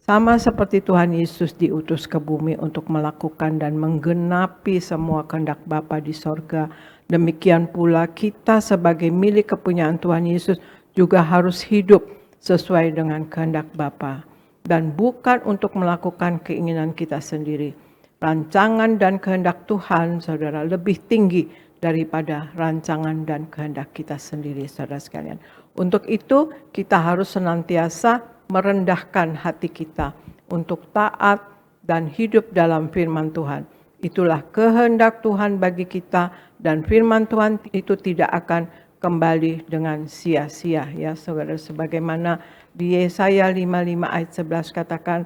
Sama seperti Tuhan Yesus diutus ke bumi untuk melakukan dan menggenapi semua kehendak Bapa di sorga, demikian pula kita sebagai milik kepunyaan Tuhan Yesus juga harus hidup sesuai dengan kehendak Bapa. dan bukan untuk melakukan keinginan kita sendiri. Rancangan dan kehendak Tuhan, saudara, lebih tinggi daripada rancangan dan kehendak kita sendiri, saudara sekalian. Untuk itu, kita harus senantiasa merendahkan hati kita untuk taat dan hidup dalam firman Tuhan. Itulah kehendak Tuhan bagi kita, dan firman Tuhan itu tidak akan kembali dengan sia-sia, ya saudara. Sebagaimana di Yesaya 55 ayat 11 katakan,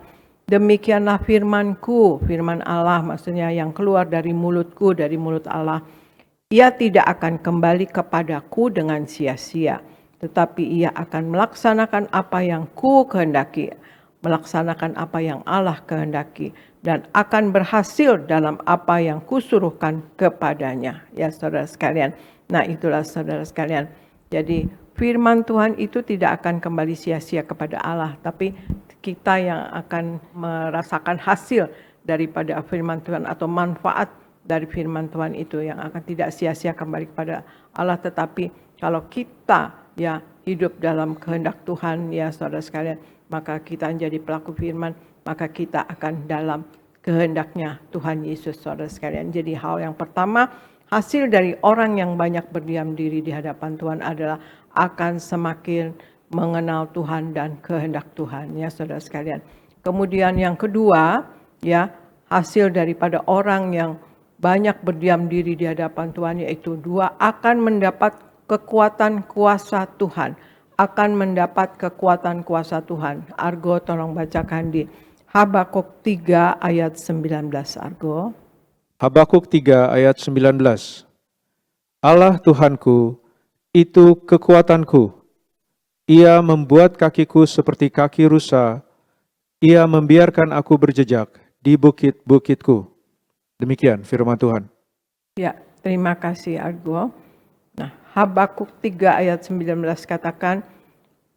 demikianlah firmanku, firman Allah maksudnya yang keluar dari mulutku, dari mulut Allah. Ia tidak akan kembali kepadaku dengan sia-sia, tetapi ia akan melaksanakan apa yang ku kehendaki, melaksanakan apa yang Allah kehendaki, dan akan berhasil dalam apa yang kusuruhkan kepadanya. Ya saudara sekalian. Nah itulah saudara sekalian. Jadi firman Tuhan itu tidak akan kembali sia-sia kepada Allah, tapi kita yang akan merasakan hasil daripada firman Tuhan atau manfaat dari firman Tuhan itu yang akan tidak sia-sia kembali kepada Allah. Tetapi kalau kita ya hidup dalam kehendak Tuhan, ya saudara sekalian, maka kita menjadi pelaku firman, maka kita akan dalam kehendaknya Tuhan Yesus, saudara sekalian. Jadi hal yang pertama, hasil dari orang yang banyak berdiam diri di hadapan Tuhan adalah akan semakin mengenal Tuhan dan kehendak Tuhan, ya saudara sekalian. Kemudian yang kedua, ya hasil daripada orang yang banyak berdiam diri di hadapan Tuhan, yaitu dua, akan mendapat kekuatan kuasa Tuhan. Akan mendapat kekuatan kuasa Tuhan. Argo tolong bacakan di Habakuk 3 ayat 19, Argo. Habakuk 3 ayat 19. Allah Tuhanku, itu kekuatanku. Ia membuat kakiku seperti kaki rusa. Ia membiarkan aku berjejak di bukit-bukitku. Demikian firman Tuhan. Ya, terima kasih Argo. Nah, Habakuk 3 ayat 19 katakan,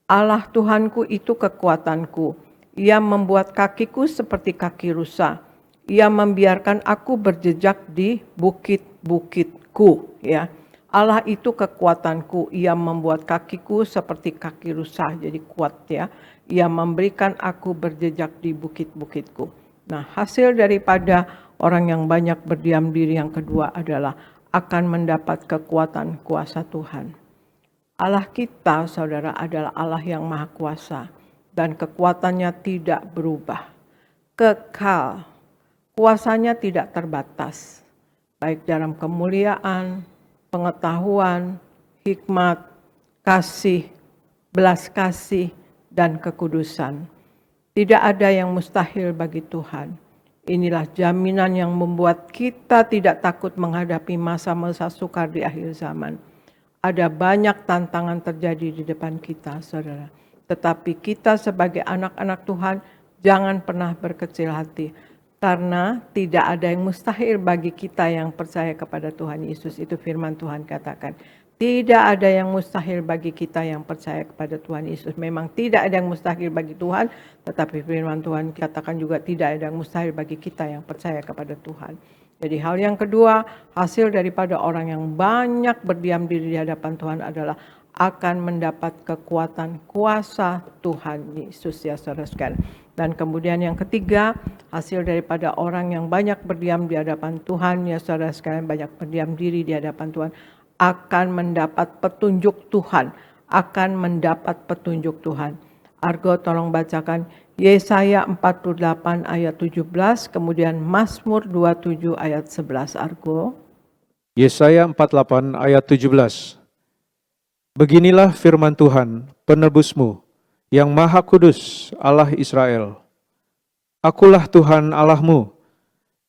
Allah Tuhanku itu kekuatanku. Ia membuat kakiku seperti kaki rusa. Ia membiarkan aku berjejak di bukit-bukitku. Ya, Allah itu kekuatanku. Ia membuat kakiku seperti kaki rusa. Jadi kuat ya. Ia memberikan aku berjejak di bukit-bukitku. Nah, hasil daripada orang yang banyak berdiam diri yang kedua adalah akan mendapat kekuatan kuasa Tuhan. Allah kita, saudara, adalah Allah yang maha kuasa dan kekuatannya tidak berubah. Kekal, kuasanya tidak terbatas, baik dalam kemuliaan, pengetahuan, hikmat, kasih, belas kasih, dan kekudusan. Tidak ada yang mustahil bagi Tuhan. Inilah jaminan yang membuat kita tidak takut menghadapi masa-masa sukar di akhir zaman. Ada banyak tantangan terjadi di depan kita, saudara. Tetapi kita sebagai anak-anak Tuhan, jangan pernah berkecil hati. Karena tidak ada yang mustahil bagi kita yang percaya kepada Tuhan Yesus. Itu firman Tuhan katakan. Tidak ada yang mustahil bagi kita yang percaya kepada Tuhan Yesus. Memang tidak ada yang mustahil bagi Tuhan, tetapi firman Tuhan katakan juga tidak ada yang mustahil bagi kita yang percaya kepada Tuhan. Jadi hal yang kedua, hasil daripada orang yang banyak berdiam diri di hadapan Tuhan adalah akan mendapat kekuatan kuasa Tuhan Yesus, ya saudara sekalian. Dan kemudian yang ketiga, hasil daripada orang yang banyak berdiam di hadapan Tuhan, ya saudara sekalian, banyak berdiam diri di hadapan Tuhan, akan mendapat petunjuk Tuhan, akan mendapat petunjuk Tuhan. Argo tolong bacakan Yesaya 48 ayat 17, kemudian Mazmur 27 ayat 11, Argo. Yesaya 48 ayat 17. Beginilah firman Tuhan, penebusmu, yang maha kudus, Allah Israel. Akulah Tuhan Allahmu,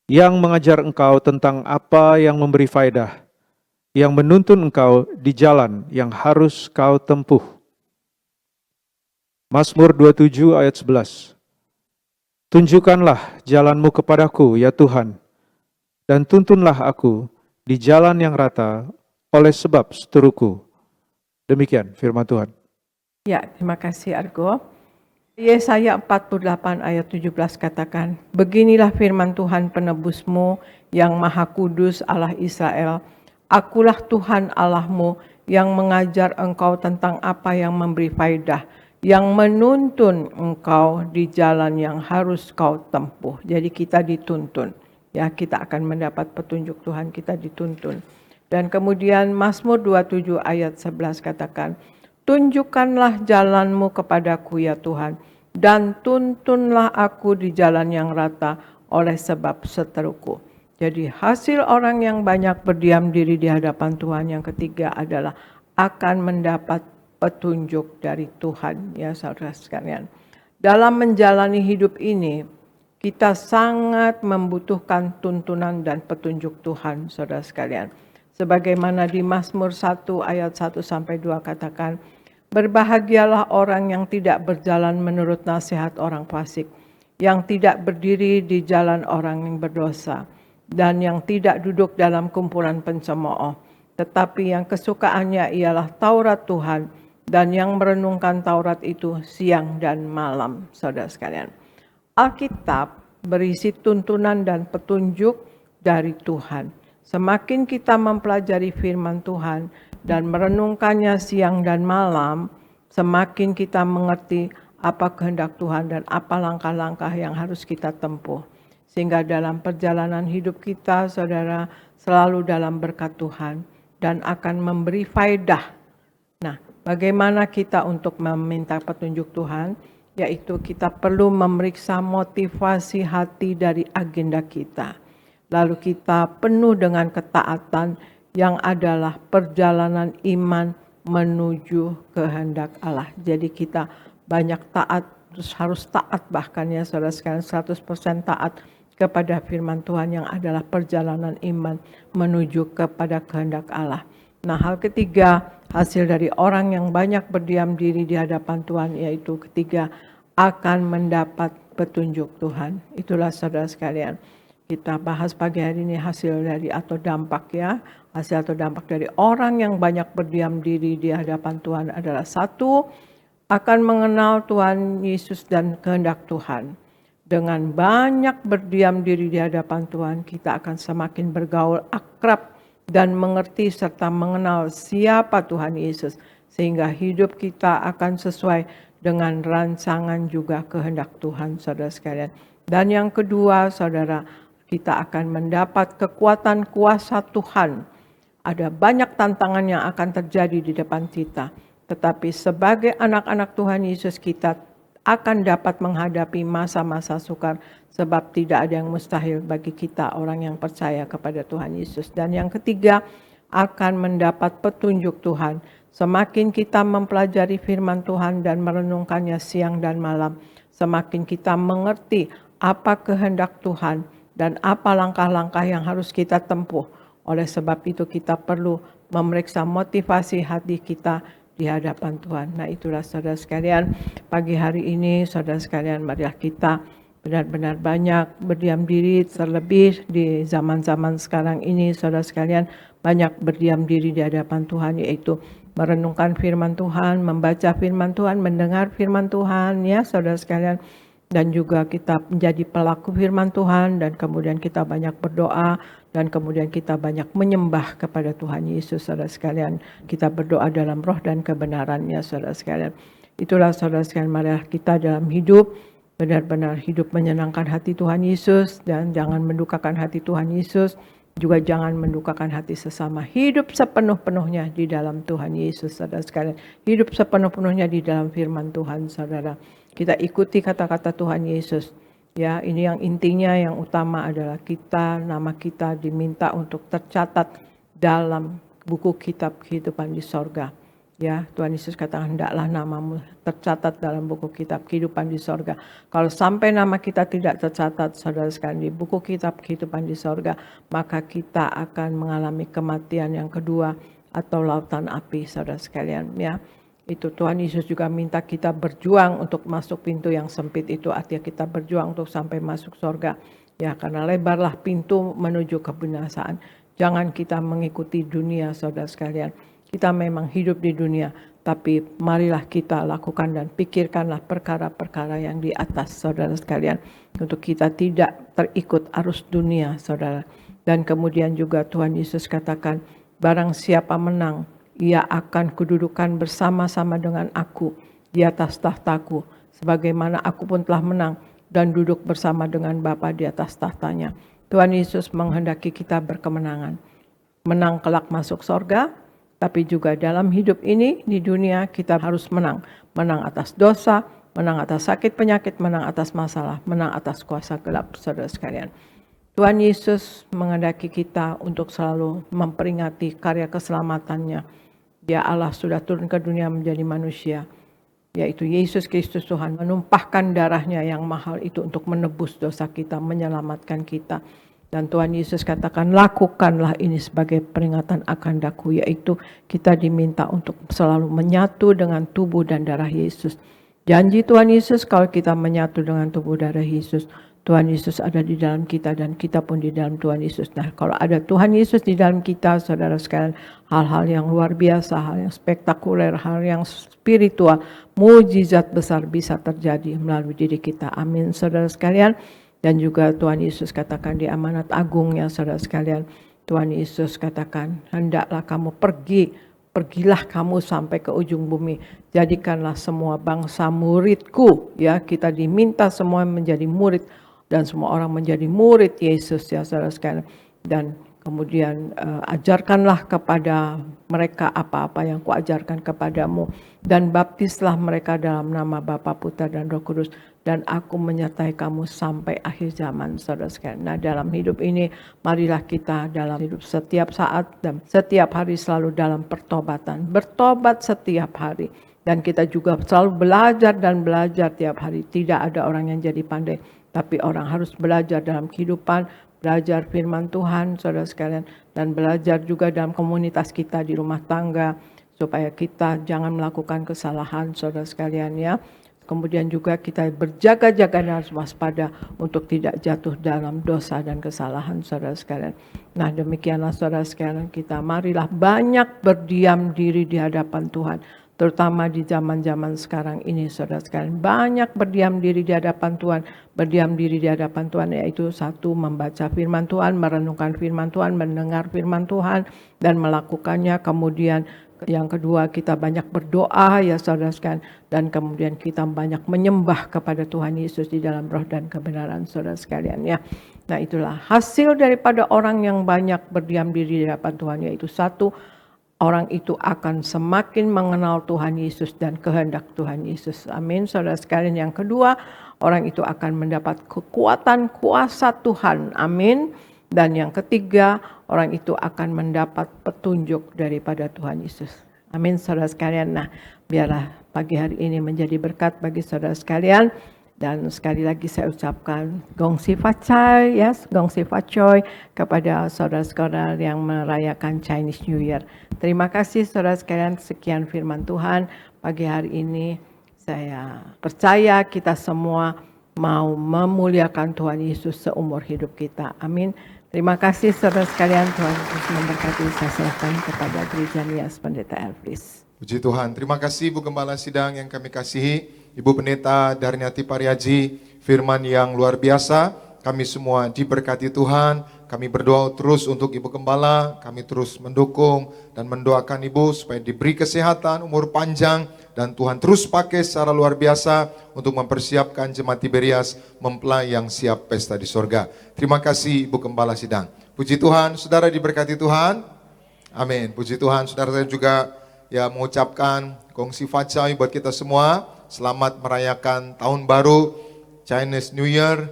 yang mengajar engkau tentang apa yang memberi faedah, yang menuntun engkau di jalan yang harus kau tempuh. Mazmur 27 ayat 11. Tunjukkanlah jalanmu kepadaku, ya Tuhan, dan tuntunlah aku di jalan yang rata oleh sebab seteruku. Demikian firman Tuhan. Ya, terima kasih Argo. Yesaya 48 ayat 17 katakan, beginilah firman Tuhan penebusmu yang maha kudus Allah Israel. Akulah Tuhan Allahmu yang mengajar engkau tentang apa yang memberi faedah, yang menuntun engkau di jalan yang harus kau tempuh. Jadi kita dituntun. Ya, kita akan mendapat petunjuk Tuhan, kita dituntun. Dan kemudian Mazmur 27 ayat 11 katakan, tunjukkanlah jalanmu kepadaku ya Tuhan, dan tuntunlah aku di jalan yang rata oleh sebab seteruku. Jadi hasil orang yang banyak berdiam diri di hadapan Tuhan yang ketiga adalah akan mendapat petunjuk dari Tuhan, ya saudara sekalian. Dalam menjalani hidup ini, kita sangat membutuhkan tuntunan dan petunjuk Tuhan, saudara sekalian. Sebagaimana di Mazmur 1 ayat 1 sampai 2 katakan, berbahagialah orang yang tidak berjalan menurut nasihat orang fasik, yang tidak berdiri di jalan orang yang berdosa, dan yang tidak duduk dalam kumpulan pencemooh, tetapi yang kesukaannya ialah Taurat Tuhan, dan yang merenungkan Taurat itu siang dan malam, saudara sekalian. Alkitab berisi tuntunan dan petunjuk dari Tuhan. Semakin kita mempelajari firman Tuhan dan merenungkannya siang dan malam, semakin kita mengerti apa kehendak Tuhan dan apa langkah-langkah yang harus kita tempuh. Sehingga dalam perjalanan hidup kita, saudara, selalu dalam berkat Tuhan dan akan memberi faedah. Nah, bagaimana kita untuk meminta petunjuk Tuhan? Yaitu kita perlu memeriksa motivasi hati dari agenda kita. Lalu kita penuh dengan ketaatan yang adalah perjalanan iman menuju kehendak Allah. Jadi kita banyak taat, terus harus taat bahkan ya saudara sekalian 100% taat kepada firman Tuhan yang adalah perjalanan iman menuju kepada kehendak Allah. Nah, hal ketiga hasil dari orang yang banyak berdiam diri di hadapan Tuhan yaitu ketiga akan mendapat petunjuk Tuhan. Itulah saudara sekalian. Kita bahas pagi hari ini hasil dari atau dampak ya. Hasil atau dampak dari orang yang banyak berdiam diri di hadapan Tuhan adalah satu, akan mengenal Tuhan Yesus dan kehendak Tuhan. Dengan banyak berdiam diri di hadapan Tuhan, kita akan semakin bergaul akrab dan mengerti serta mengenal siapa Tuhan Yesus. Sehingga hidup kita akan sesuai dengan rancangan juga kehendak Tuhan, saudara sekalian. Dan yang kedua, saudara, kita akan mendapat kekuatan kuasa Tuhan. Ada banyak tantangan yang akan terjadi di depan kita. Tetapi sebagai anak-anak Tuhan Yesus kita akan dapat menghadapi masa-masa sukar. Sebab tidak ada yang mustahil bagi kita orang yang percaya kepada Tuhan Yesus. Dan yang ketiga akan mendapat petunjuk Tuhan. Semakin kita mempelajari firman Tuhan dan merenungkannya siang dan malam. Semakin kita mengerti apa kehendak Tuhan. Dan apa langkah-langkah yang harus kita tempuh. Oleh sebab itu kita perlu memeriksa motivasi hati kita di hadapan Tuhan. Nah itulah saudara sekalian, pagi hari ini saudara sekalian marilah kita benar-benar banyak berdiam diri, terlebih di zaman-zaman sekarang ini saudara sekalian banyak berdiam diri di hadapan Tuhan, yaitu merenungkan firman Tuhan, membaca firman Tuhan, mendengar firman Tuhan ya saudara sekalian. Dan juga kita menjadi pelaku firman Tuhan dan kemudian kita banyak berdoa dan kemudian kita banyak menyembah kepada Tuhan Yesus saudara sekalian. Kita berdoa dalam roh dan kebenarannya saudara sekalian. Itulah saudara sekalian marilah kita dalam hidup benar-benar hidup menyenangkan hati Tuhan Yesus dan jangan mendukakan hati Tuhan Yesus. Juga jangan mendukakan hati sesama. Hidup sepenuh-penuhnya di dalam Tuhan Yesus saudara sekalian. Hidup sepenuh-penuhnya di dalam firman Tuhan saudara. Kita ikuti kata-kata Tuhan Yesus. Ya, ini yang intinya yang utama adalah kita, nama kita diminta untuk tercatat dalam buku kitab kehidupan di sorga. Ya, Tuhan Yesus katakan hendaklah namamu tercatat dalam buku kitab kehidupan di sorga. Kalau sampai nama kita tidak tercatat saudara sekalian di buku kitab kehidupan di sorga, maka kita akan mengalami kematian yang kedua atau lautan api saudara sekalian ya. Itu Tuhan Yesus juga minta kita berjuang untuk masuk pintu yang sempit itu, artinya kita berjuang untuk sampai masuk surga. Ya, karena lebarlah pintu menuju kebinasaan. Jangan kita mengikuti dunia saudara sekalian. Kita memang hidup di dunia, tapi marilah kita lakukan dan pikirkanlah perkara-perkara yang di atas saudara sekalian. Untuk kita tidak terikut arus dunia saudara. Dan kemudian juga Tuhan Yesus katakan, barang siapa menang, ia akan kududukan bersama-sama dengan aku di atas tahtaku, sebagaimana aku pun telah menang dan duduk bersama dengan Bapa di atas tahtanya. Tuhan Yesus menghendaki kita berkemenangan. Menang kelak masuk sorga, tapi juga dalam hidup ini di dunia kita harus menang. Menang atas dosa, menang atas sakit penyakit, menang atas masalah, menang atas kuasa gelap, saudara sekalian. Tuhan Yesus menghendaki kita untuk selalu memperingati karya keselamatannya. Dia Allah sudah turun ke dunia menjadi manusia, yaitu Yesus Kristus Tuhan, menumpahkan darahnya yang mahal itu untuk menebus dosa kita, menyelamatkan kita. Dan Tuhan Yesus katakan, lakukanlah ini sebagai peringatan akan daku, yaitu kita diminta untuk selalu menyatu dengan tubuh dan darah Yesus. Janji Tuhan Yesus, kalau kita menyatu dengan tubuh darah Yesus, Tuhan Yesus ada di dalam kita dan kita pun di dalam Tuhan Yesus. Nah, kalau ada Tuhan Yesus di dalam kita, saudara sekalian, hal-hal yang luar biasa, hal yang spektakuler, hal yang spiritual, mujizat besar bisa terjadi melalui diri kita. Amin, saudara sekalian. Dan juga Tuhan Yesus katakan di amanat agungnya, saudara sekalian, Tuhan Yesus katakan, hendaklah kamu pergilah kamu sampai ke ujung bumi, jadikanlah semua bangsa muridku. Ya, kita diminta semua menjadi murid dan semua orang menjadi murid Yesus, ya saudara sekalian. Dan kemudian ajarkanlah kepada mereka apa-apa yang kuajarkan kepadamu, dan baptislah mereka dalam nama Bapa, Putra dan Roh Kudus, dan aku menyertai kamu sampai akhir zaman, saudara sekalian. Nah, dalam hidup ini marilah kita dalam hidup setiap saat dan setiap hari selalu dalam pertobatan, bertobat setiap hari. Dan kita juga selalu belajar dan belajar tiap hari. Tidak ada orang yang jadi pandai, tapi orang harus belajar dalam kehidupan, belajar firman Tuhan, saudara sekalian, dan belajar juga dalam komunitas kita di rumah tangga, supaya kita jangan melakukan kesalahan, saudara sekalian, ya. Kemudian juga kita berjaga-jaga dan harus waspada untuk tidak jatuh dalam dosa dan kesalahan, saudara sekalian. Nah, demikianlah saudara sekalian, kita marilah banyak berdiam diri di hadapan Tuhan. Terutama di zaman-zaman sekarang ini, saudara sekalian, banyak berdiam diri di hadapan Tuhan. Berdiam diri di hadapan Tuhan yaitu satu, membaca firman Tuhan, merenungkan firman Tuhan, mendengar firman Tuhan, dan melakukannya. Kemudian yang kedua, kita banyak berdoa, ya saudara sekalian, dan kemudian kita banyak menyembah kepada Tuhan Yesus di dalam roh dan kebenaran, saudara sekalian, ya. Nah, itulah hasil daripada orang yang banyak berdiam diri di hadapan Tuhan, yaitu satu, orang itu akan semakin mengenal Tuhan Yesus dan kehendak Tuhan Yesus. Amin, saudara sekalian. Yang kedua, orang itu akan mendapat kekuatan kuasa Tuhan. Amin. Dan yang ketiga, orang itu akan mendapat petunjuk daripada Tuhan Yesus. Amin, saudara sekalian. Nah, biarlah pagi hari ini menjadi berkat bagi saudara sekalian. Dan sekali lagi saya ucapkan Gong Si Fa Cai, yes, Gong Si Fa Choi kepada saudara-saudara yang merayakan Chinese New Year. Terima kasih saudara sekalian, sekian firman Tuhan pagi hari ini. Saya percaya kita semua mau memuliakan Tuhan Yesus seumur hidup kita. Amin. Terima kasih saudara sekalian, Tuhan Yesus memberkati. Saya serahkan kepada Gereja Nias Pendeta Elvis. Puji Tuhan, terima kasih Ibu Gembala Sidang yang kami kasihi, Ibu Pendeta Darniati Pariaji, firman yang luar biasa, kami semua diberkati Tuhan, kami berdoa terus untuk Ibu Gembala, kami terus mendukung dan mendoakan Ibu supaya diberi kesehatan, umur panjang, dan Tuhan terus pakai secara luar biasa untuk mempersiapkan Jemaat Tiberias mempelai yang siap pesta di sorga. Terima kasih Ibu Gembala Sidang. Puji Tuhan, saudara diberkati Tuhan. Amin. Puji Tuhan, saudara saya juga ya mengucapkan Gong Si Fa Cai buat kita semua. Selamat merayakan tahun baru Chinese New Year.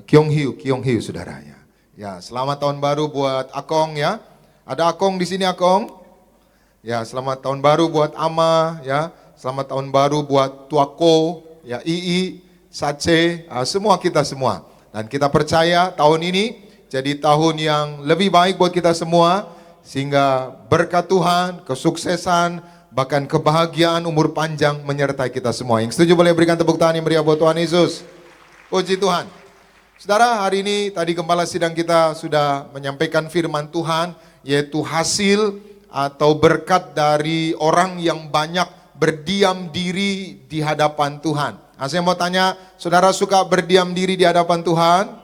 Kyong Hiu saudara ya. Ya, selamat tahun baru buat Akong ya. Ada Akong di sini Akong. Ya, selamat tahun baru buat Ama ya. Selamat tahun baru buat Tuako, ya Ii, Sace, semua kita semua. Dan kita percaya tahun ini jadi tahun yang lebih baik buat kita semua. Sehingga berkat Tuhan, kesuksesan, bahkan kebahagiaan, umur panjang menyertai kita semua. Yang setuju boleh berikan tepuk tangan yang meriah buat Tuhan Yesus. Puji Tuhan. Saudara, hari ini tadi Gembala Sidang kita sudah menyampaikan firman Tuhan, yaitu hasil atau berkat dari orang yang banyak berdiam diri di hadapan Tuhan. Nah, saya mau tanya, saudara suka berdiam diri di hadapan Tuhan?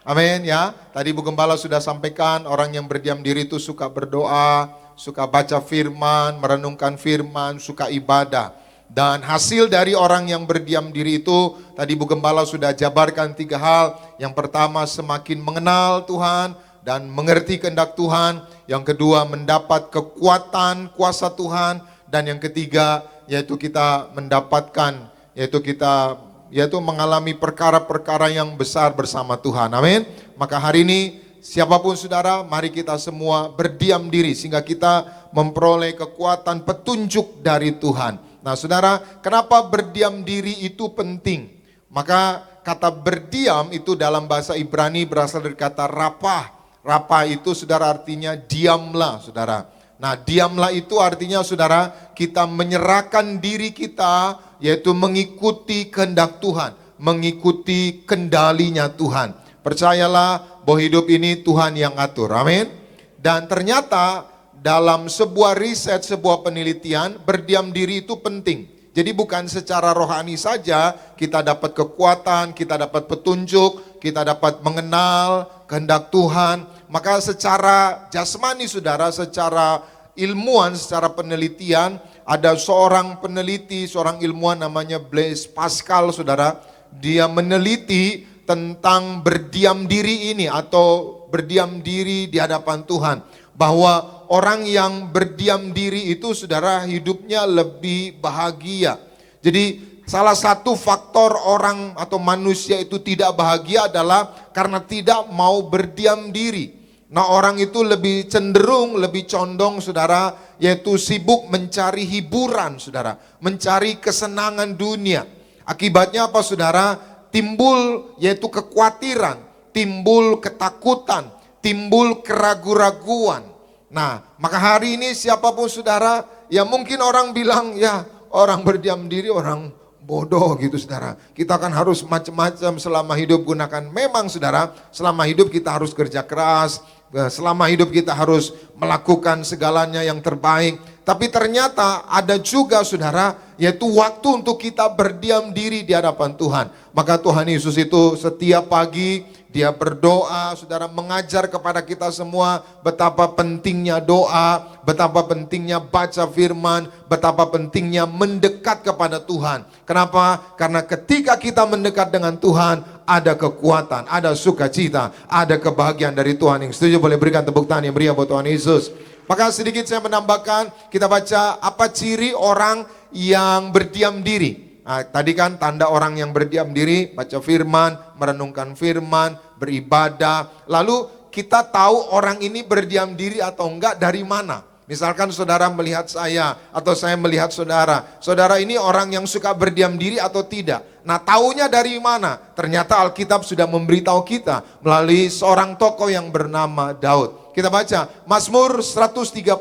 Amin ya. Tadi Bu Gembala sudah sampaikan, orang yang berdiam diri itu suka berdoa, suka baca firman, merenungkan firman, suka ibadah. Dan hasil dari orang yang berdiam diri itu, tadi Bu Gembala sudah jabarkan 3 hal. Yang pertama, semakin mengenal Tuhan dan mengerti kehendak Tuhan. Yang kedua, mendapat kekuatan kuasa Tuhan. Dan yang ketiga, yaitu kita mendapatkan, yaitu mengalami perkara-perkara yang besar bersama Tuhan. Amin. Maka hari ini, siapapun saudara, mari kita semua berdiam diri sehingga kita memperoleh kekuatan petunjuk dari Tuhan. Nah saudara, kenapa berdiam diri itu penting? Maka kata berdiam itu dalam bahasa Ibrani berasal dari kata rapah. Rapah itu saudara artinya diamlah saudara. Nah diamlah itu artinya saudara, kita menyerahkan diri kita, yaitu mengikuti kehendak Tuhan, mengikuti kendalinya Tuhan. Percayalah bahwa hidup ini Tuhan yang atur, amin. Dan ternyata dalam sebuah riset, sebuah penelitian, berdiam diri itu penting. Jadi bukan secara rohani saja kita dapat kekuatan, kita dapat petunjuk, kita dapat mengenal kehendak Tuhan. Maka secara jasmani saudara, secara ilmuwan, secara penelitian, ada seorang peneliti, seorang ilmuwan namanya Blaise Pascal saudara. Dia meneliti tentang berdiam diri ini atau berdiam diri di hadapan Tuhan. Bahwa orang yang berdiam diri itu saudara hidupnya lebih bahagia. Jadi salah satu faktor orang atau manusia itu tidak bahagia adalah karena tidak mau berdiam diri. Nah orang itu lebih cenderung, lebih condong saudara, yaitu sibuk mencari hiburan saudara, mencari kesenangan dunia. Akibatnya apa saudara? Timbul yaitu kekhawatiran, timbul ketakutan, timbul keraguan-raguan. Nah maka hari ini siapapun saudara, ya mungkin orang bilang ya orang berdiam diri orang bodoh gitu saudara. Kita kan harus macam-macam selama hidup gunakan. Memang saudara, selama hidup kita harus kerja keras, selama hidup kita harus melakukan segalanya yang terbaik. Tapi ternyata ada juga saudara, yaitu waktu untuk kita berdiam diri di hadapan Tuhan. Maka Tuhan Yesus itu setiap pagi dia berdoa, saudara, mengajar kepada kita semua betapa pentingnya doa, betapa pentingnya baca firman, betapa pentingnya mendekat kepada Tuhan. Kenapa? Karena ketika kita mendekat dengan Tuhan, ada kekuatan, ada sukacita, ada kebahagiaan dari Tuhan. Yang setuju boleh berikan tepuk tangan yang meriah buat Tuhan Yesus. Maka sedikit saya menambahkan, kita baca apa ciri orang yang berdiam diri. Nah, tadi kan tanda orang yang berdiam diri, baca firman, merenungkan firman, beribadah. Lalu kita tahu orang ini berdiam diri atau enggak dari mana. Misalkan saudara melihat saya atau saya melihat saudara. Saudara ini orang yang suka berdiam diri atau tidak. Nah taunya dari mana? Ternyata Alkitab sudah memberitahu kita melalui seorang tokoh yang bernama Daud. Kita baca Mazmur 131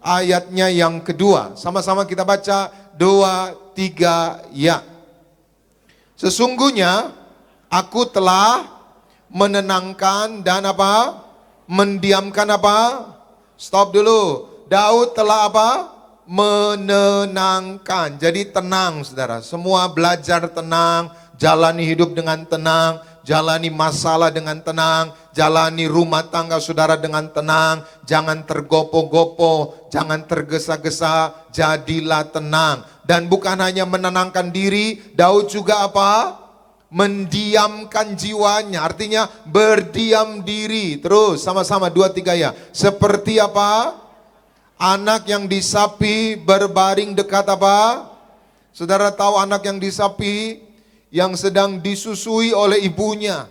ayatnya yang kedua. Sama-sama kita baca 2, 3 ya. Sesungguhnya aku telah menenangkan dan apa? Mendiamkan apa? Stop dulu. Daud telah apa? Menenangkan. Jadi tenang saudara. Semua belajar tenang. Jalani hidup dengan tenang. Jalani masalah dengan tenang. Jalani rumah tangga saudara dengan tenang. Jangan tergopoh-gopoh. Jangan tergesa-gesa. Jadilah tenang. Dan bukan hanya menenangkan diri. Daud juga apa? Mendiamkan jiwanya, artinya berdiam diri. Terus sama-sama 2, 3 ya. Seperti apa? Anak yang disapi berbaring dekat apa? Saudara tahu anak yang disapi yang sedang disusui oleh ibunya.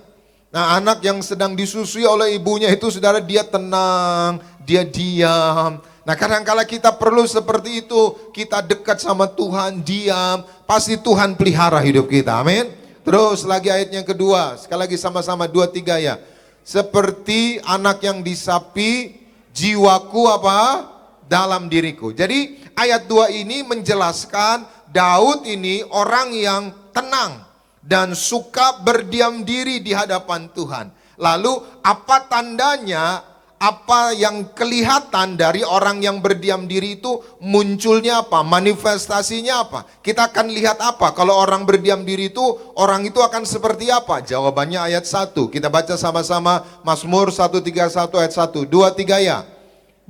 Nah anak yang sedang disusui oleh ibunya itu saudara dia tenang, dia diam. Nah kadang-kala kita perlu seperti itu. Kita dekat sama Tuhan, diam. Pasti Tuhan pelihara hidup kita, amin. Terus lagi ayat yang kedua, sekali lagi sama-sama 2, 3 ya. Seperti anak yang disapi, jiwaku apa? Dalam diriku. Jadi ayat 2 ini menjelaskan Daud ini orang yang tenang dan suka berdiam diri di hadapan Tuhan. Lalu apa tandanya? Apa yang kelihatan dari orang yang berdiam diri itu munculnya apa? Manifestasinya apa? Kita akan lihat apa? Kalau orang berdiam diri itu, orang itu akan seperti apa? Jawabannya ayat 1. Kita baca sama-sama Mazmur 131 ayat 1. 2, 3 ya.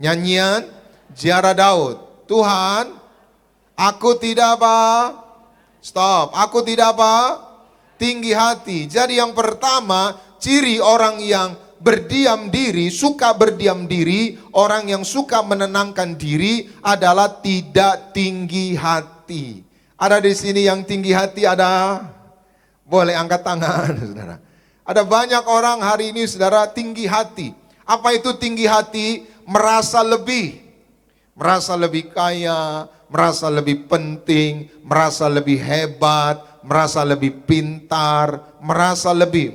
Nyanyian Ziarah Daud. Tuhan, Aku tidak apa? Stop. Aku tidak apa? Tinggi hati. Jadi yang pertama, ciri orang yang berdiam diri, suka berdiam diri, orang yang suka menenangkan diri adalah tidak tinggi hati. Ada di sini yang tinggi hati ada? Boleh angkat tangan, saudara. Ada banyak orang hari ini, saudara, tinggi hati. Apa itu tinggi hati? Merasa lebih kaya, merasa lebih penting, merasa lebih hebat, merasa lebih pintar, merasa lebih.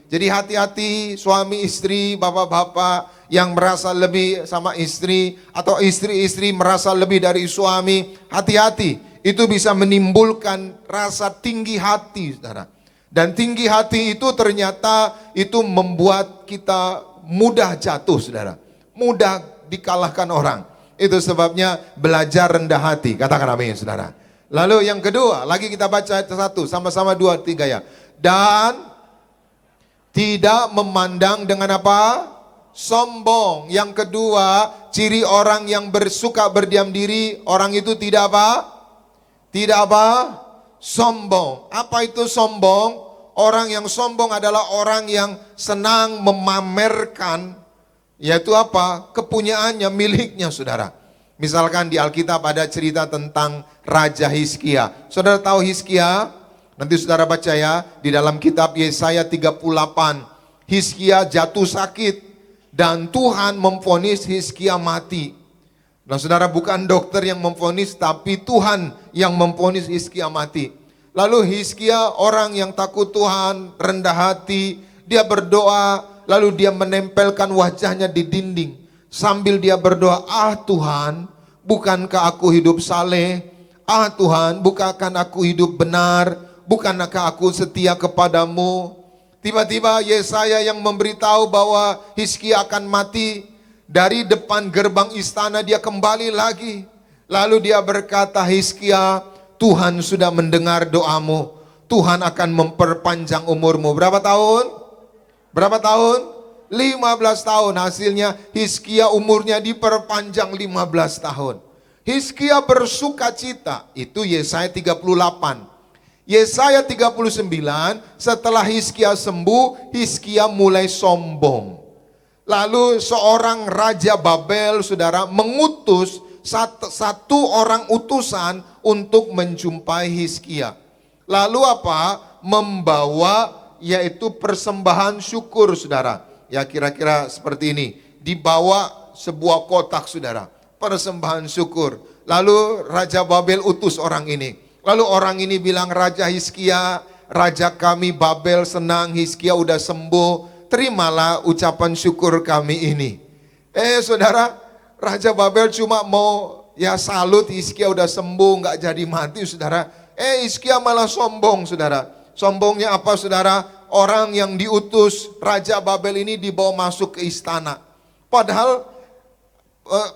Jadi hati-hati suami istri, bapak-bapak yang merasa lebih sama istri, atau istri-istri merasa lebih dari suami. Hati-hati, itu bisa menimbulkan rasa tinggi hati, saudara. Dan tinggi hati itu ternyata itu membuat kita mudah jatuh, saudara. Mudah dikalahkan orang. Itu sebabnya belajar rendah hati. Katakan amin, saudara. Lalu yang kedua, lagi kita baca satu, sama-sama 2, 3 ya. Dan tidak memandang dengan apa? Sombong. Yang kedua, ciri orang yang bersuka berdiam diri, orang itu tidak apa? Tidak apa? Sombong. Apa itu sombong? Orang yang sombong adalah orang yang senang memamerkan, yaitu apa? Kepunyaannya, miliknya, saudara. Misalkan di Alkitab ada cerita tentang Raja Hizkia. Saudara tahu Hizkia? Nanti saudara baca ya, di dalam kitab Yesaya 38. Hizkia jatuh sakit dan Tuhan memvonis Hizkia mati. Nah saudara, bukan dokter yang memvonis, tapi Tuhan yang memvonis Hizkia mati. Lalu Hizkia orang yang takut Tuhan, rendah hati, dia berdoa, lalu dia menempelkan wajahnya di dinding. Sambil dia berdoa, ah Tuhan, bukankah aku hidup saleh? Ah Tuhan, bukankah aku hidup benar? Bukankah aku setia kepadamu? Tiba-tiba Yesaya yang memberitahu bahwa Hizkia akan mati. Dari depan gerbang istana dia kembali lagi. Lalu dia berkata, Hizkia, Tuhan sudah mendengar doamu. Tuhan akan memperpanjang umurmu. Berapa tahun? Berapa tahun? 15 tahun. Hasilnya Hizkia umurnya diperpanjang 15 tahun. Hizkia bersuka cita. Itu Yesaya 38. Yesaya 39, setelah Hizkia sembuh, Hizkia mulai sombong. Lalu seorang Raja Babel, saudara, mengutus satu orang utusan untuk menjumpai Hizkia. Lalu apa? Membawa yaitu persembahan syukur, saudara. Ya kira-kira seperti ini. Dibawa sebuah kotak, saudara. Persembahan syukur. Lalu Raja Babel utus orang ini. Lalu orang ini bilang, Raja Hizkia, Raja kami Babel senang Hizkia udah sembuh, terimalah ucapan syukur kami ini. Saudara, Raja Babel cuma mau ya salut Hizkia udah sembuh, nggak jadi mati, saudara. Hizkia malah sombong, saudara. Sombongnya apa, saudara? Orang yang diutus Raja Babel ini dibawa masuk ke istana. Padahal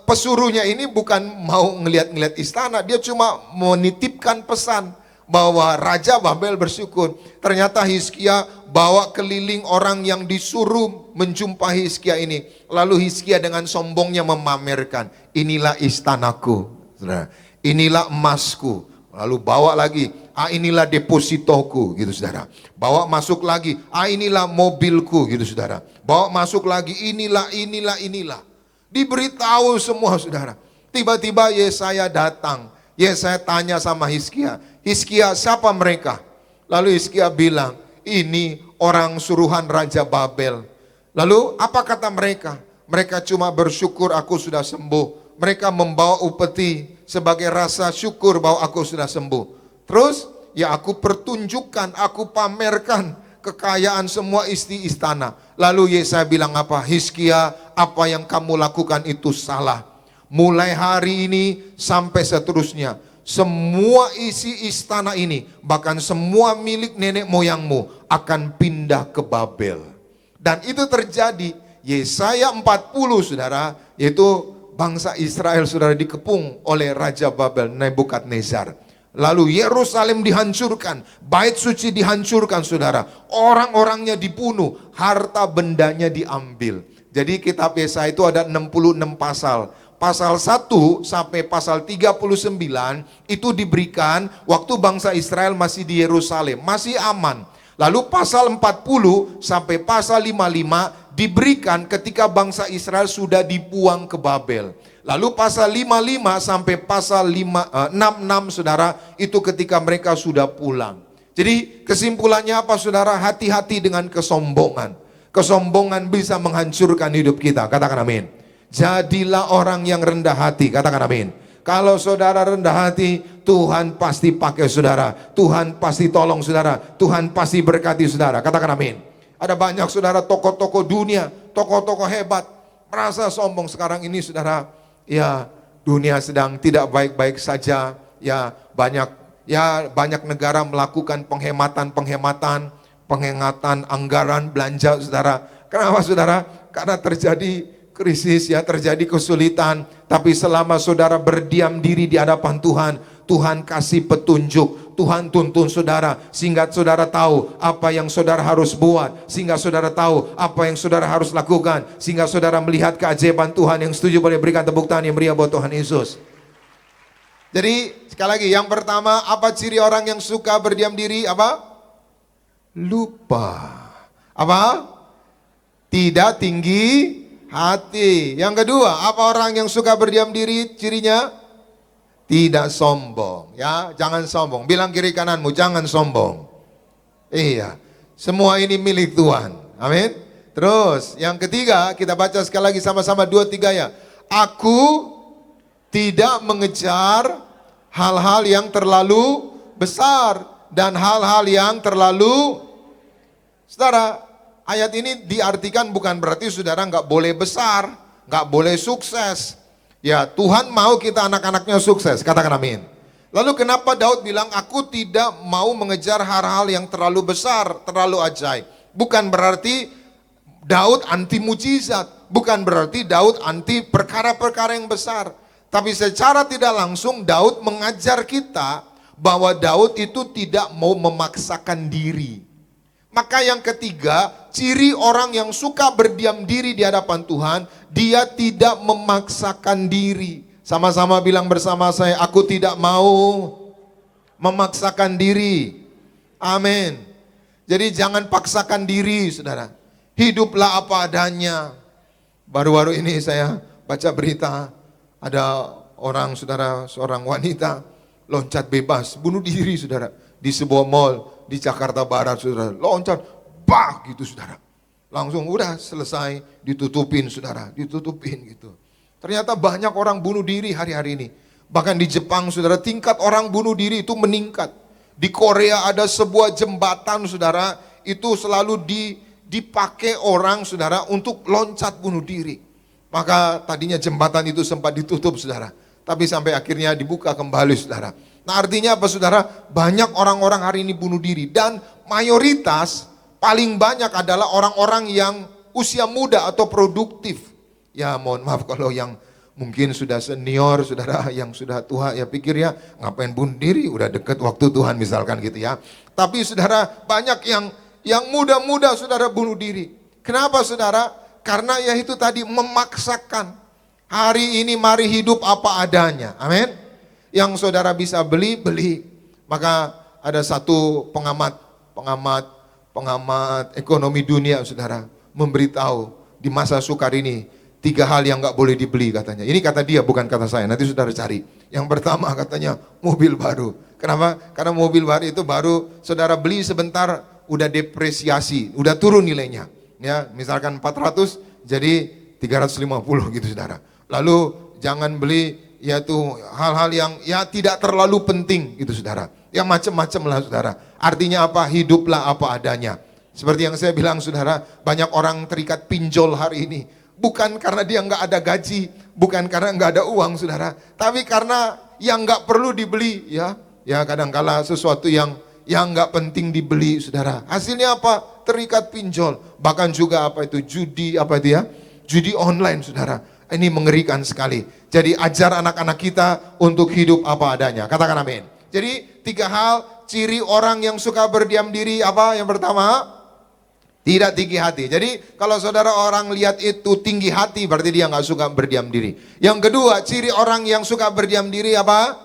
pesuruhnya ini bukan mau ngeliat-ngeliat istana, dia cuma menitipkan pesan bahwa Raja Babel bersyukur. Ternyata Hizkia bawa keliling orang yang disuruh menjumpai Hizkia ini. Lalu Hizkia dengan sombongnya memamerkan, inilah istanaku, saudara. Inilah emasku. Lalu bawa lagi, inilah depositoku, gitu saudara. Bawa masuk lagi, inilah mobilku, gitu saudara. Bawa masuk lagi, inilah. Diberitahu semua, saudara. Tiba-tiba Yesaya datang. Yesaya tanya sama Hizkia, Hizkia, siapa mereka? Lalu Hizkia bilang, ini orang suruhan Raja Babel. Lalu apa kata mereka? Mereka cuma bersyukur aku sudah sembuh. Mereka membawa upeti sebagai rasa syukur bahwa aku sudah sembuh. Terus ya aku pertunjukkan, aku pamerkan kekayaan semua istana. Lalu Yesaya bilang apa? Hizkia, apa yang kamu lakukan itu salah. Mulai hari ini sampai seterusnya, semua isi istana ini, bahkan semua milik nenek moyangmu akan pindah ke Babel. Dan itu terjadi. Yesaya 40, saudara, yaitu bangsa Israel, saudara, dikepung oleh Raja Babel Nebukadnezar. Lalu Yerusalem dihancurkan, bait suci dihancurkan, saudara. Orang-orangnya dibunuh, harta bendanya diambil. Jadi kitab Yesaya itu ada 66 pasal. pasal 1 sampai pasal 39 itu diberikan waktu bangsa Israel masih di Yerusalem, masih aman. Lalu pasal 40 sampai pasal 55 diberikan ketika bangsa Israel sudah dibuang ke Babel. Lalu pasal 55 sampai pasal 66 saudara, itu ketika mereka sudah pulang. Jadi kesimpulannya apa saudara? Hati-hati dengan kesombongan. Kesombongan bisa menghancurkan hidup kita, katakan amin. Jadilah orang yang rendah hati, katakan amin. Kalau saudara rendah hati, Tuhan pasti pakai saudara. Tuhan pasti tolong saudara. Tuhan pasti berkati saudara, katakan amin. Ada banyak saudara tokoh-tokoh dunia, tokoh-tokoh hebat, merasa sombong sekarang ini saudara. Ya, dunia sedang tidak baik-baik saja. Ya, banyak negara melakukan penghematan anggaran belanja saudara. Kenapa saudara? Karena terjadi krisis, ya, terjadi kesulitan. Tapi selama saudara berdiam diri di hadapan Tuhan, Tuhan kasih petunjuk, Tuhan tuntun saudara, sehingga saudara tahu apa yang saudara harus buat, sehingga saudara tahu apa yang saudara harus lakukan, sehingga saudara melihat keajaiban Tuhan. Yang setuju boleh berikan tepuk tangan yang meriah buat Tuhan Yesus. Jadi sekali lagi, yang pertama, apa ciri orang yang suka berdiam diri? Apa? Lupa. Apa? Tidak tinggi hati. Yang kedua, apa orang yang suka berdiam diri cirinya? Tidak sombong, ya, jangan sombong. Bilang kiri kananmu, jangan sombong. Iya, semua ini milik Tuhan. Amin. Terus, yang ketiga, kita baca sekali lagi sama-sama 2-3 ya. Aku tidak mengejar hal-hal yang terlalu besar dan hal-hal yang terlalu. Saudara, ayat ini diartikan bukan berarti saudara nggak boleh besar, nggak boleh sukses. Ya, Tuhan mau kita anak-anaknya sukses, katakan amin. Lalu kenapa Daud bilang, aku tidak mau mengejar hal-hal yang terlalu besar, terlalu ajaib. Bukan berarti Daud anti mujizat, bukan berarti Daud anti perkara-perkara yang besar. Tapi secara tidak langsung Daud mengajar kita bahwa Daud itu tidak mau memaksakan diri. Maka yang ketiga, ciri orang yang suka berdiam diri di hadapan Tuhan, dia tidak memaksakan diri. Sama-sama bilang bersama saya, aku tidak mau memaksakan diri. Amin. Jadi jangan paksakan diri, saudara. Hiduplah apa adanya. Baru-baru ini saya baca berita, ada orang, saudara, seorang wanita loncat bebas, bunuh diri, saudara, di sebuah mall di Jakarta Barat, saudara. Loncat, bah gitu, saudara. Langsung udah selesai, ditutupin, saudara, ditutupin gitu. Ternyata banyak orang bunuh diri hari-hari ini. Bahkan di Jepang, saudara, tingkat orang bunuh diri itu meningkat. Di Korea ada sebuah jembatan, saudara, itu selalu dipakai orang, saudara, untuk loncat bunuh diri. Maka tadinya jembatan itu sempat ditutup, saudara. Tapi sampai akhirnya dibuka kembali, saudara. Nah, artinya apa, saudara? Banyak orang-orang hari ini bunuh diri. Dan mayoritas paling banyak adalah orang-orang yang usia muda atau produktif. Ya, mohon maaf kalau yang mungkin sudah senior, saudara, yang sudah tua, ya pikir ya ngapain bunuh diri, udah deket waktu Tuhan misalkan gitu ya. Tapi saudara, banyak yang muda-muda, saudara, bunuh diri. Kenapa, saudara? Karena ya itu tadi, memaksakan. Hari ini mari hidup apa adanya. Amin. Yang saudara bisa beli. Maka ada satu pengamat ekonomi dunia, saudara, memberitahu di masa sukar ini 3 hal yang gak boleh dibeli, katanya. Ini kata dia, bukan kata saya, nanti saudara cari. Yang pertama katanya mobil baru. Kenapa? Karena mobil baru itu baru saudara beli sebentar udah depresiasi, udah turun nilainya. Ya, misalkan 400 jadi 350 gitu, saudara. Lalu jangan beli yaitu hal-hal yang ya tidak terlalu penting gitu, saudara. Yang macam-macam lah, saudara. Artinya apa? Hiduplah apa adanya. Seperti yang saya bilang, saudara, banyak orang terikat pinjol hari ini. Bukan karena dia nggak ada gaji, bukan karena nggak ada uang, saudara. Tapi karena yang nggak perlu dibeli, ya kadang-kala sesuatu yang nggak penting dibeli, saudara. Hasilnya apa? Terikat pinjol. Bahkan juga apa itu judi, judi online, saudara. Ini mengerikan sekali. Jadi ajar anak-anak kita untuk hidup apa adanya. Katakan amin. Jadi 3 hal ciri orang yang suka berdiam diri apa? Yang pertama, Tidak tinggi hati. Jadi kalau saudara orang lihat itu tinggi hati, berarti dia nggak suka berdiam diri. Yang kedua, ciri orang yang suka berdiam diri apa?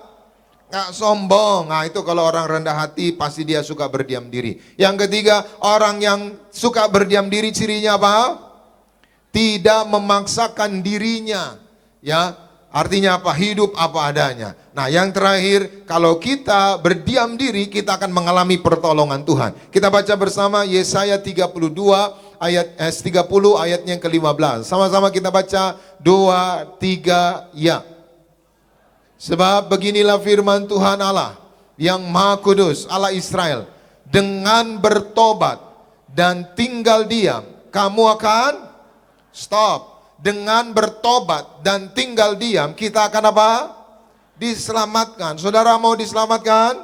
Nggak sombong. Nah itu kalau orang rendah hati pasti dia suka berdiam diri. Yang ketiga, orang yang suka berdiam diri cirinya apa? Tidak memaksakan dirinya. Ya, artinya apa? Hidup apa adanya. Nah yang terakhir, kalau kita berdiam diri, kita akan mengalami pertolongan Tuhan. Kita baca bersama Yesaya 32 ayat 30 ayatnya yang ke-15. Sama-sama kita baca 2, 3, ya. Sebab beginilah firman Tuhan Allah yang Maha Kudus, Allah Israel. Dengan bertobat dan tinggal diam, kamu akan stop. Dengan bertobat dan tinggal diam, kita akan apa? Diselamatkan. Saudara mau diselamatkan?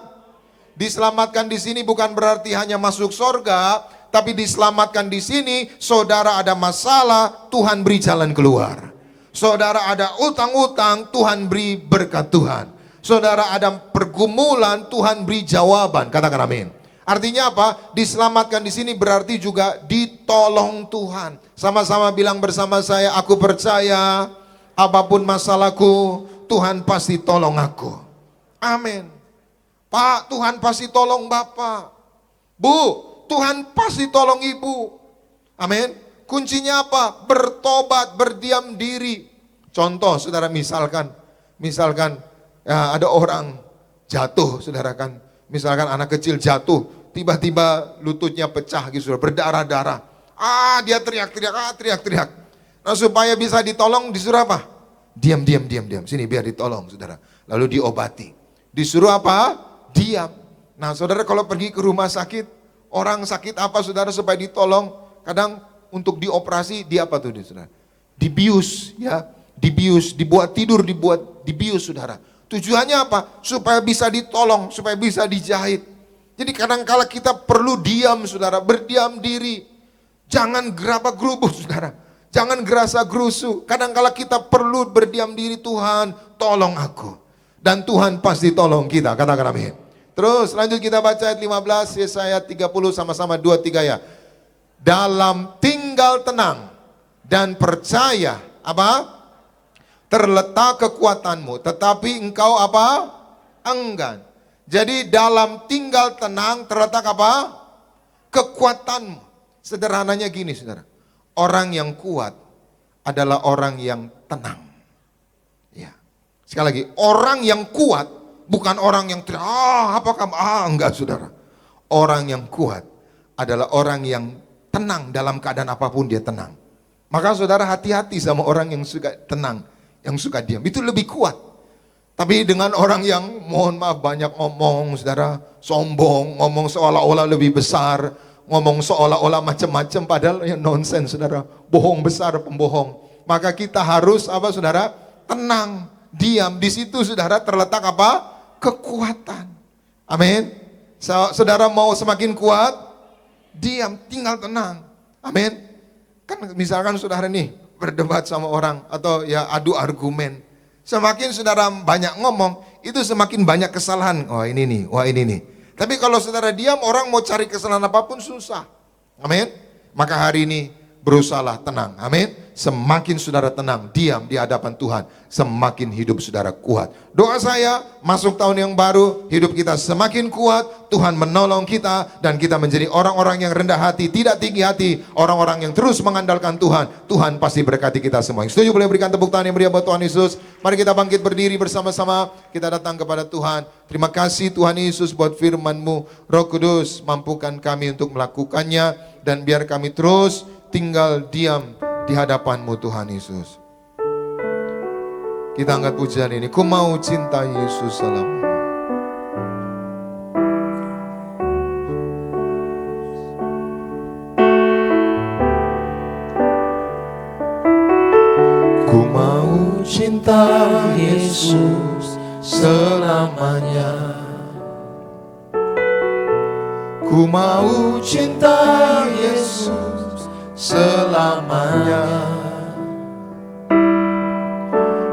Diselamatkan di sini bukan berarti hanya masuk sorga, tapi diselamatkan di sini, saudara ada masalah, Tuhan beri jalan keluar. Saudara ada utang-utang, Tuhan beri berkat Tuhan. Saudara ada pergumulan, Tuhan beri jawaban. Katakan amin. Artinya apa? Diselamatkan di sini berarti juga ditolong Tuhan. Sama-sama bilang bersama saya, aku percaya apapun masalahku, Tuhan pasti tolong aku. Amin. Pak, Tuhan pasti tolong Bapak. Bu, Tuhan pasti tolong Ibu. Amin. Kuncinya apa? Bertobat, berdiam diri. Contoh, saudara, misalkan ya, ada orang jatuh, saudara kan. Misalkan anak kecil jatuh, tiba-tiba lututnya pecah gitu, berdarah-darah. Dia teriak-teriak. Nah, supaya bisa ditolong disuruh apa? Diam. Sini biar ditolong, saudara. Lalu diobati. Disuruh apa? Diam. Nah, saudara kalau pergi ke rumah sakit, orang sakit apa, saudara, supaya ditolong? Kadang untuk dioperasi, di apa tuh, saudara? Dibius, ya. Dibuat tidur, dibius, saudara. Tujuannya apa? Supaya bisa ditolong, supaya bisa dijahit. Jadi kadang-kala kita perlu diam, saudara, berdiam diri. Jangan gerabak-gerubuk, saudara. Jangan gerasa gerusu. Kadang-kala kita perlu berdiam diri, Tuhan, tolong aku. Dan Tuhan pasti tolong kita, katakan amin. Terus lanjut kita baca ayat 15, Yesaya 30 sama-sama 2, 3 ya. Dalam tinggal tenang dan percaya, apa? Terletak kekuatanmu, tetapi engkau apa? Enggan. Jadi dalam tinggal tenang terletak apa? Kekuatanmu. Sederhananya gini, saudara. Orang yang kuat adalah orang yang tenang. Ya. Sekali lagi, orang yang kuat bukan orang yang enggak, saudara. Orang yang kuat adalah orang yang tenang dalam keadaan apapun dia tenang. Maka saudara hati-hati sama orang yang suka tenang, yang suka diam, itu lebih kuat. Tapi dengan orang yang mohon maaf banyak ngomong, saudara, sombong, ngomong seolah-olah lebih besar, ngomong seolah-olah macam-macam, padahal ya nonsense, saudara, bohong besar, pembohong. Maka kita harus apa, saudara? Tenang, diam. Di situ, saudara, terletak apa? Kekuatan. Amin. Saudara mau semakin kuat? Diam, tinggal tenang. Amin. Kan misalkan saudara nih berdebat sama orang atau ya adu argumen. Semakin saudara banyak ngomong, itu semakin banyak kesalahan. Wah ini nih. Tapi kalau saudara diam, orang mau cari kesalahan apapun susah. Amin. Maka hari ini berusahalah tenang. Amin. Semakin saudara tenang, diam di hadapan Tuhan, semakin hidup saudara kuat. Doa saya, masuk tahun yang baru, hidup kita semakin kuat, Tuhan menolong kita, dan kita menjadi orang-orang yang rendah hati, tidak tinggi hati, orang-orang yang terus mengandalkan Tuhan. Tuhan pasti berkati kita semua. Yang setuju boleh berikan tepuk tangan yang meriah buat Tuhan Yesus. Mari kita bangkit berdiri bersama-sama, kita datang kepada Tuhan. Terima kasih Tuhan Yesus buat firman-Mu. Roh Kudus, mampukan kami untuk melakukannya, dan biar kami terus tinggal diam di hadapan-Mu Tuhan Yesus. Kita angkat pujian ini. Ku mau cinta Yesus selamanya. Ku mau cinta Yesus selamanya. Ku mau cinta Yesus selamanya.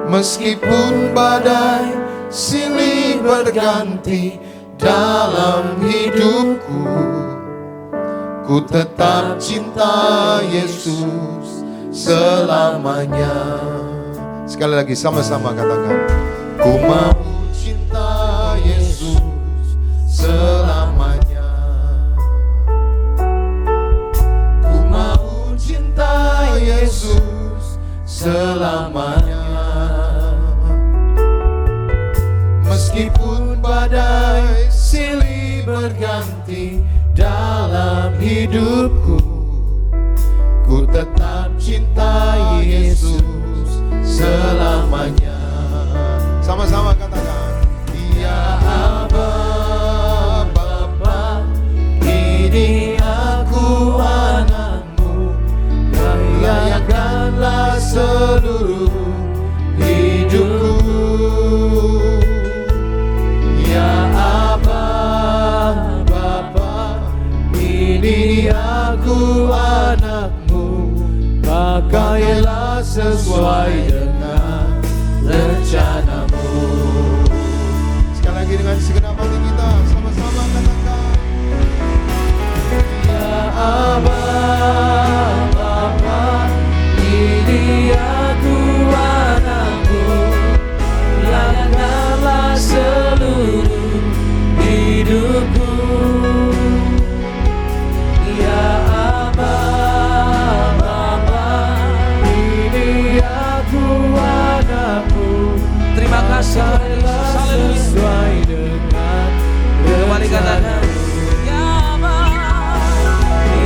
Meskipun badai silih berganti dalam hidupku, ku tetap cinta Yesus selamanya. Sekali lagi sama-sama katakan, ku mau cinta Yesus selamanya. Ku mau cinta Yesus selamanya. Meskipun badai silih berganti dalam hidupku, ku tetap cinta Yesus selamanya. Sama-sama katakan, ya Aba, Bapa, ini aku anakmu, layakkanlah seluruh hidupku. Ya Aba, Bapa, ini aku anakmu, pakailah sesuai dengan rencanamu. Sekali lagi dengan segenap hati kita sama-sama katakan, ya Aba, Bapa, ini aku anakmu, layakkanlah seluruh hidupku. Ya Aba, Bapa, ini aku anakmu, Terima kasih Tuhan Yesus. Haleluya. sesuai dengan Kembali katakan, ya Aba,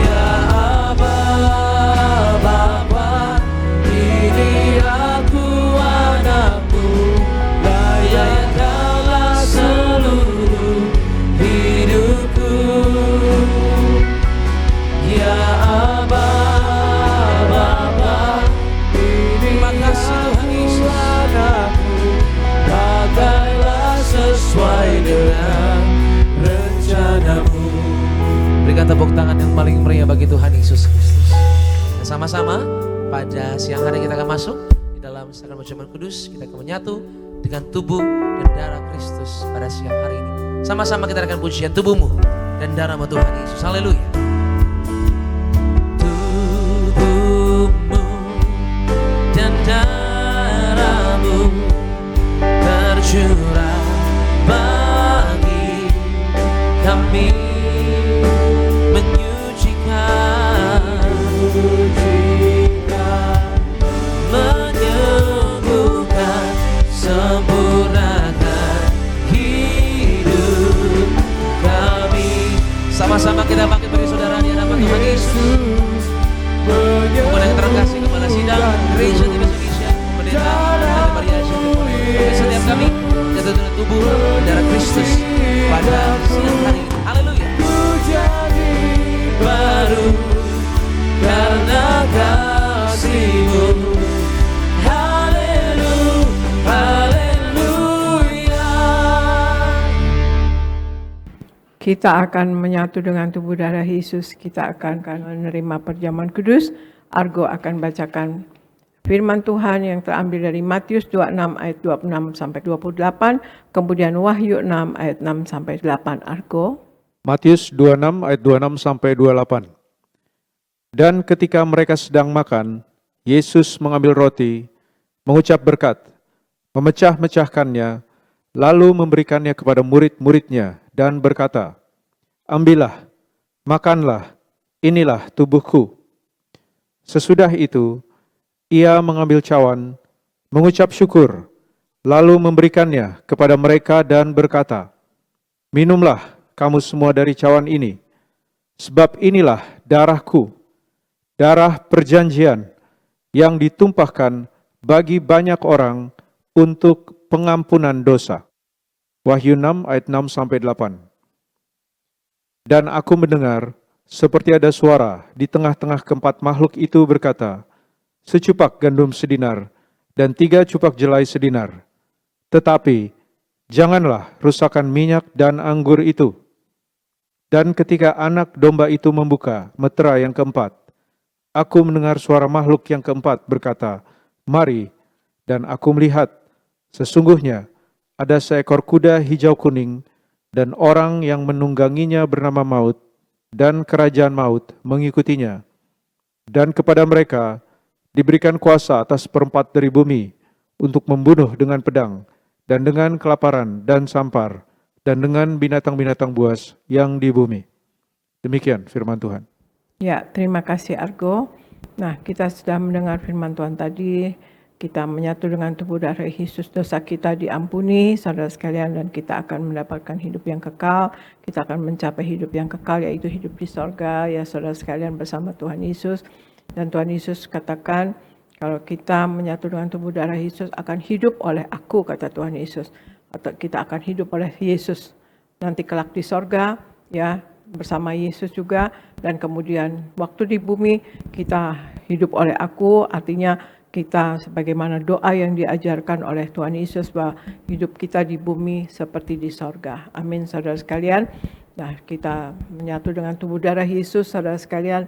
ya Aba, Bapa, ini aku anakmu, layakkanlah seluruh hidupku. Ya Aba, Bapa, terima kasih Tuhan Yesus. anakmu, pakailah sesuai dengan rencanamu. Berikan tepuk tangan yang paling meriah bagi Tuhan Yesus Kristus. Dan sama-sama pada siang hari kita akan masuk di dalam sakramen perjamuan kudus. Kita akan menyatu dengan tubuh dan darah Kristus pada siang hari ini. Sama-sama kita akan pujian tubuhmu dan darahmu Tuhan Yesus. Haleluya. Tubuhmu dan darahmu tercurah bagi kami, menyucikan, menyembuhkan, sempurnakan hidup kami. Sama-sama kita bangkit bagi saudara di hadapan Tuhan Yesus. Kepada yang terkasih kepala sidang Gereja Tim Indonesia, Pendeta Adi Maria Syekh, setiap kami jatuh dalam tubuh dan darah Kristus pada siang hari ini. Haleluya. Baru karena kasih-Mu. Haleluya, haleluya. Kita akan menyatu dengan tubuh darah Yesus. Kita akan menerima perjamuan kudus. Argo akan bacakan firman Tuhan yang terambil dari Matius 26 ayat 26 sampai 28, kemudian Wahyu 6 ayat 6 sampai 8. Argo. Matius 26 ayat 26 sampai 28. Dan ketika mereka sedang makan, Yesus mengambil roti, mengucap berkat, memecah-mecahkannya, lalu memberikannya kepada murid-muridnya dan berkata, ambillah, makanlah, inilah tubuhku. Sesudah itu, ia mengambil cawan, mengucap syukur, lalu memberikannya kepada mereka dan berkata, minumlah kamu semua dari cawan ini, sebab inilah darahku, darah perjanjian yang ditumpahkan bagi banyak orang untuk pengampunan dosa. Wahyu 6 ayat 6 sampai 8. Dan aku mendengar seperti ada suara di tengah-tengah keempat makhluk itu berkata, secupak gandum sedinar dan 3 cupak jelai sedinar. Tetapi janganlah rusakkan minyak dan anggur itu. Dan ketika anak domba itu membuka metera yang keempat, aku mendengar suara makhluk yang keempat berkata, mari. Dan aku melihat, sesungguhnya ada seekor kuda hijau kuning, dan orang yang menungganginya bernama Maut, dan kerajaan maut mengikutinya. Dan kepada mereka diberikan kuasa atas seperempat dari bumi untuk membunuh dengan pedang, dan dengan kelaparan dan sampar, dan dengan binatang-binatang buas yang di bumi. Demikian firman Tuhan. Ya, terima kasih Argo. Nah, kita sudah mendengar firman Tuhan tadi. Kita menyatu dengan tubuh darah Yesus, dosa kita diampuni, saudara sekalian, dan kita akan mendapatkan hidup yang kekal. Kita akan mencapai hidup yang kekal, yaitu hidup di sorga, ya saudara sekalian, bersama Tuhan Yesus. Dan Tuhan Yesus katakan, kalau kita menyatu dengan tubuh darah Yesus, akan hidup oleh aku, kata Tuhan Yesus. Atau kita akan hidup oleh Yesus. Nanti kelak di sorga, ya, bersama Yesus juga. Dan kemudian waktu di bumi, kita hidup oleh aku, artinya kita sebagaimana doa yang diajarkan oleh Tuhan Yesus bahwa hidup kita di bumi seperti di sorga. Amin, saudara sekalian. Nah, kita menyatu dengan tubuh darah Yesus, saudara sekalian.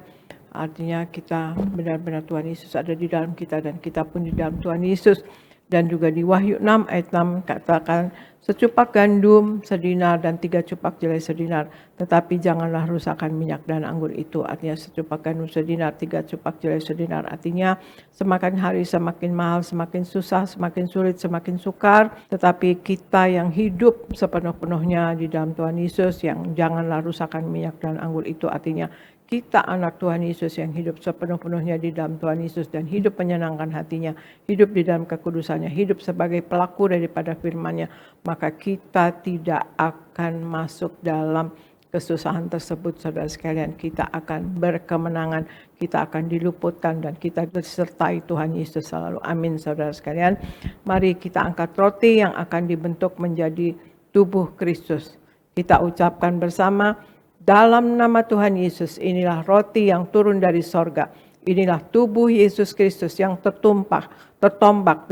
Artinya kita benar-benar Tuhan Yesus ada di dalam kita dan kita pun di dalam Tuhan Yesus. Dan juga di Wahyu 6 ayat 6 katakan, secupak gandum sedinar dan 3 cupak jelai sedinar, tetapi janganlah rusakkan minyak dan anggur itu. Artinya secupak gandum sedinar, 3 cupak jelai sedinar. Artinya semakin hari semakin mahal, semakin susah, semakin sulit, semakin sukar. Tetapi kita yang hidup sepenuh-penuhnya di dalam Tuhan Yesus, yang janganlah rusakkan minyak dan anggur itu. Artinya kita anak Tuhan Yesus yang hidup sepenuh-penuhnya di dalam Tuhan Yesus dan hidup menyenangkan hatinya, hidup di dalam kekudusannya, hidup sebagai pelaku daripada firman-Nya, maka kita tidak akan masuk dalam kesusahan tersebut, saudara sekalian. Kita akan berkemenangan, kita akan diluputkan dan kita disertai Tuhan Yesus selalu. Amin, saudara sekalian. Mari kita angkat roti yang akan dibentuk menjadi tubuh Kristus. Kita ucapkan bersama, dalam nama Tuhan Yesus, inilah roti yang turun dari sorga. Inilah tubuh Yesus Kristus yang tertombak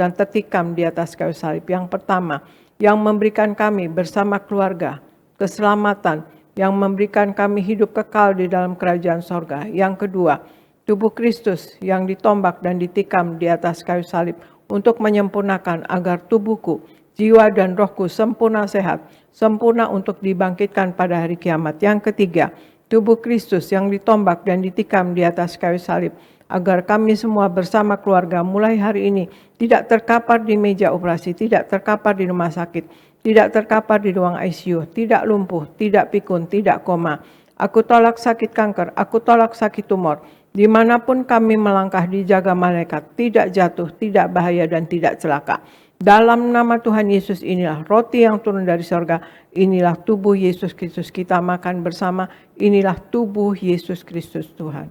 dan tertikam di atas kayu salib. Yang pertama, yang memberikan kami bersama keluarga keselamatan, yang memberikan kami hidup kekal di dalam kerajaan sorga. Yang kedua, tubuh Kristus yang ditombak dan ditikam di atas kayu salib untuk menyempurnakan agar tubuhku, jiwa dan rohku sempurna sehat, sempurna untuk dibangkitkan pada hari kiamat. Yang ketiga, tubuh Kristus yang ditombak dan ditikam di atas kayu salib, agar kami semua bersama keluarga mulai hari ini tidak terkapar di meja operasi, tidak terkapar di rumah sakit, tidak terkapar di ruang ICU, tidak lumpuh, tidak pikun, tidak koma. Aku tolak sakit kanker, aku tolak sakit tumor. Dimanapun kami melangkah dijaga malaikat, tidak jatuh, tidak bahaya dan tidak celaka. Dalam nama Tuhan Yesus, inilah roti yang turun dari sorga. Inilah tubuh Yesus Kristus, kita makan bersama. Inilah tubuh Yesus Kristus Tuhan.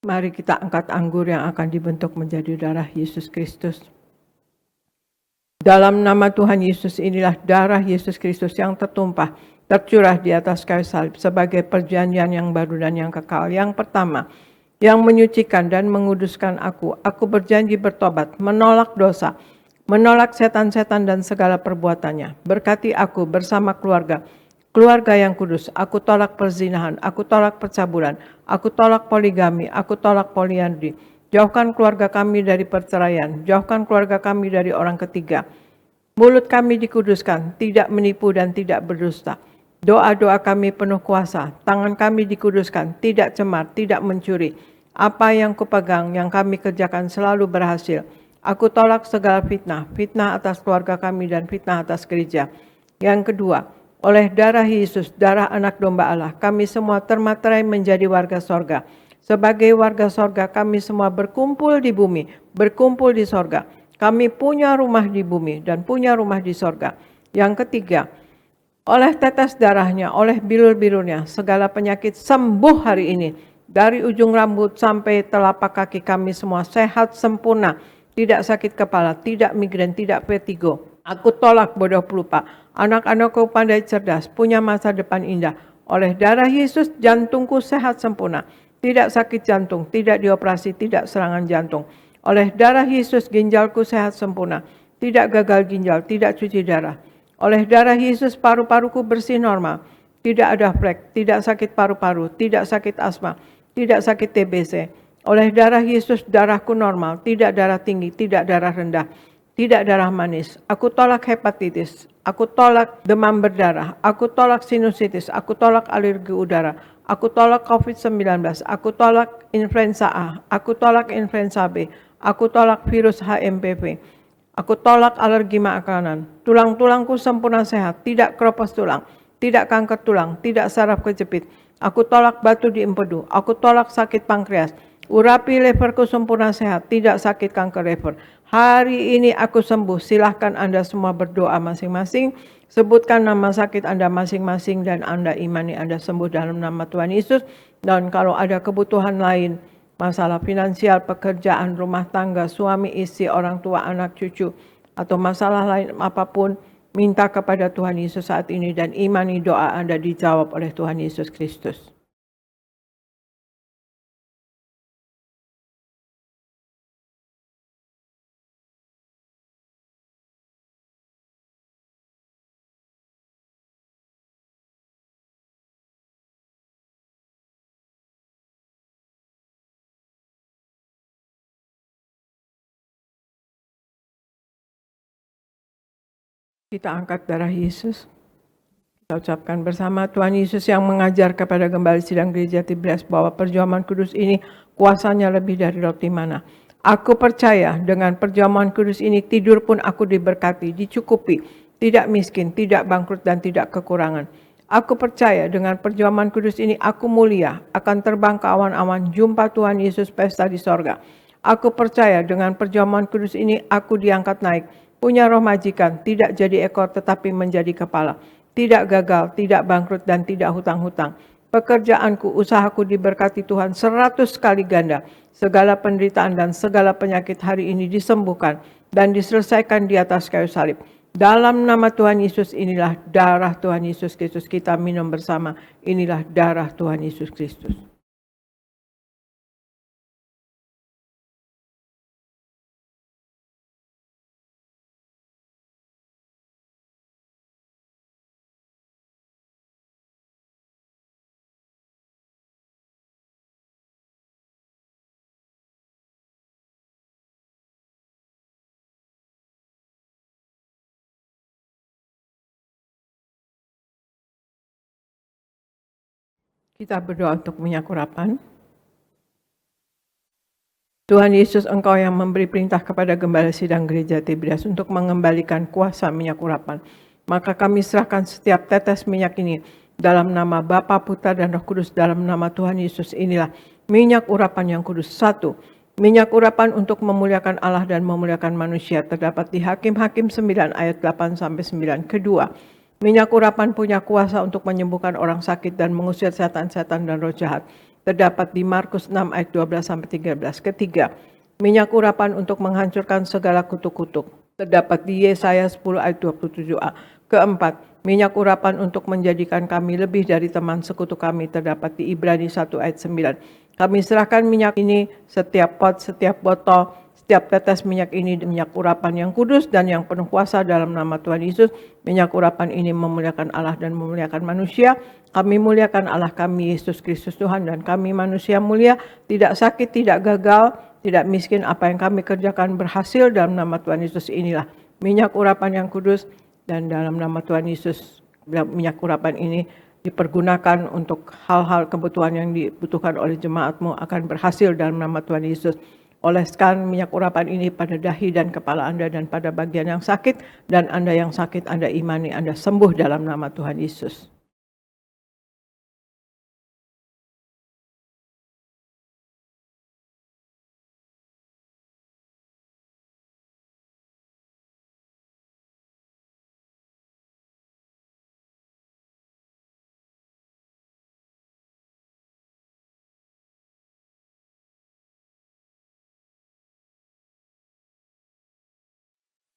Mari kita angkat anggur yang akan dibentuk menjadi darah Yesus Kristus. Dalam nama Tuhan Yesus, inilah darah Yesus Kristus yang tertumpah, tercurah di atas kayu salib sebagai perjanjian yang baru dan yang kekal. Yang pertama, yang menyucikan dan menguduskan aku. Aku berjanji bertobat, menolak dosa, menolak setan-setan dan segala perbuatannya. Berkati aku bersama keluarga yang kudus. Aku tolak perzinahan, aku tolak percabulan, aku tolak poligami, aku tolak poliandri. Jauhkan keluarga kami dari perceraian, jauhkan keluarga kami dari orang ketiga. Mulut kami dikuduskan, tidak menipu dan tidak berdusta. Doa-doa kami penuh kuasa, tangan kami dikuduskan, tidak cemar, tidak mencuri. Apa yang kupegang, yang kami kerjakan selalu berhasil. Aku tolak segala fitnah, fitnah atas keluarga kami dan fitnah atas gereja. Yang kedua, oleh darah Yesus, darah anak domba Allah, kami semua termaterai menjadi warga sorga. Sebagai warga sorga, kami semua berkumpul di bumi, berkumpul di sorga. Kami punya rumah di bumi dan punya rumah di sorga. Yang ketiga, oleh tetes darahnya, oleh bilur-bilurnya, segala penyakit sembuh hari ini. Dari ujung rambut sampai telapak kaki kami semua sehat sempurna. Tidak sakit kepala, tidak migrain, tidak vertigo. Aku tolak bodoh pelupa. Anak-anakku pandai cerdas, punya masa depan indah. Oleh darah Yesus, jantungku sehat sempurna. tidak sakit jantung, tidak dioperasi, tidak serangan jantung. Oleh darah Yesus ginjalku sehat sempurna, tidak gagal ginjal, tidak cuci darah. Oleh darah Yesus paru-paruku bersih normal, tidak ada flek, tidak sakit paru-paru, tidak sakit asma, tidak sakit TBC. Oleh darah Yesus darahku normal, tidak darah tinggi, tidak darah rendah, tidak darah manis. Aku tolak hepatitis, aku tolak demam berdarah, aku tolak sinusitis, aku tolak alergi udara, aku tolak COVID-19, aku tolak influenza A, aku tolak influenza B, aku tolak virus HMPV, aku tolak alergi makanan. Tulang-tulangku sempurna sehat, tidak keropos tulang, tidak kanker tulang, tidak saraf kejepit. Aku tolak batu di empedu, aku tolak sakit pankreas. Urapi leverku sempurna sehat, tidak sakit kanker lever. Hari ini aku sembuh. Silahkan Anda semua berdoa masing-masing. Sebutkan nama sakit Anda masing-masing dan Anda imani Anda sembuh dalam nama Tuhan Yesus. Dan kalau ada kebutuhan lain, masalah finansial, pekerjaan, rumah tangga, suami, istri, orang tua, anak, cucu, atau masalah lain apapun, minta kepada Tuhan Yesus saat ini dan imani doa Anda dijawab oleh Tuhan Yesus Kristus. Kita angkat darah Yesus. Kita ucapkan bersama, Tuhan Yesus yang mengajar kepada gembala sidang gereja Tiberias bahwa perjamuan kudus ini kuasanya lebih dari roti mana. Aku percaya dengan perjamuan kudus ini tidur pun aku diberkati, dicukupi, tidak miskin, tidak bangkrut dan tidak kekurangan. Aku percaya dengan perjamuan kudus ini aku mulia, akan terbang ke awan-awan, jumpa Tuhan Yesus pesta di sorga. Aku percaya dengan perjamuan kudus ini aku diangkat naik, punya roh majikan, tidak jadi ekor tetapi menjadi kepala, tidak gagal, tidak bangkrut dan tidak hutang-hutang. Pekerjaanku, usahaku diberkati Tuhan 100 kali ganda. Segala penderitaan dan segala penyakit hari ini disembuhkan dan diselesaikan di atas kayu salib. Dalam nama Tuhan Yesus inilah darah Tuhan Yesus Kristus. Kita minum bersama, inilah darah Tuhan Yesus Kristus. Kita berdoa untuk minyak urapan. Tuhan Yesus, Engkau yang memberi perintah kepada gembala sidang gereja Tiberias untuk mengembalikan kuasa minyak urapan. Maka kami serahkan setiap tetes minyak ini dalam nama Bapa, Putra, dan Roh Kudus, dalam nama Tuhan Yesus. Inilah minyak urapan yang kudus. 1. Minyak urapan untuk memuliakan Allah dan memuliakan manusia terdapat di Hakim-Hakim 9 ayat 8-9. Kedua, minyak urapan punya kuasa untuk menyembuhkan orang sakit dan mengusir setan-setan dan roh jahat. Terdapat di Markus 6 ayat 12-13. Ketiga, minyak urapan untuk menghancurkan segala kutuk-kutuk. Terdapat di Yesaya 10 ayat 27a. Keempat, minyak urapan untuk menjadikan kami lebih dari teman sekutu kami. Terdapat di Ibrani 1 ayat 9. Kami serahkan minyak ini, setiap pot, setiap botol, setiap tetes minyak ini minyak urapan yang kudus dan yang penuh kuasa dalam nama Tuhan Yesus. Minyak urapan ini memuliakan Allah dan memuliakan manusia. Kami muliakan Allah kami, Yesus Kristus Tuhan, dan kami manusia mulia, tidak sakit, tidak gagal, tidak miskin. Apa yang kami kerjakan berhasil dalam nama Tuhan Yesus. Inilah minyak urapan yang kudus dan dalam nama Tuhan Yesus. Minyak urapan ini dipergunakan untuk hal-hal kebutuhan yang dibutuhkan oleh jemaatmu akan berhasil dalam nama Tuhan Yesus. Oleskan minyak urapan ini pada dahi dan kepala Anda dan pada bagian yang sakit, dan Anda yang sakit Anda imani Anda sembuh dalam nama Tuhan Yesus.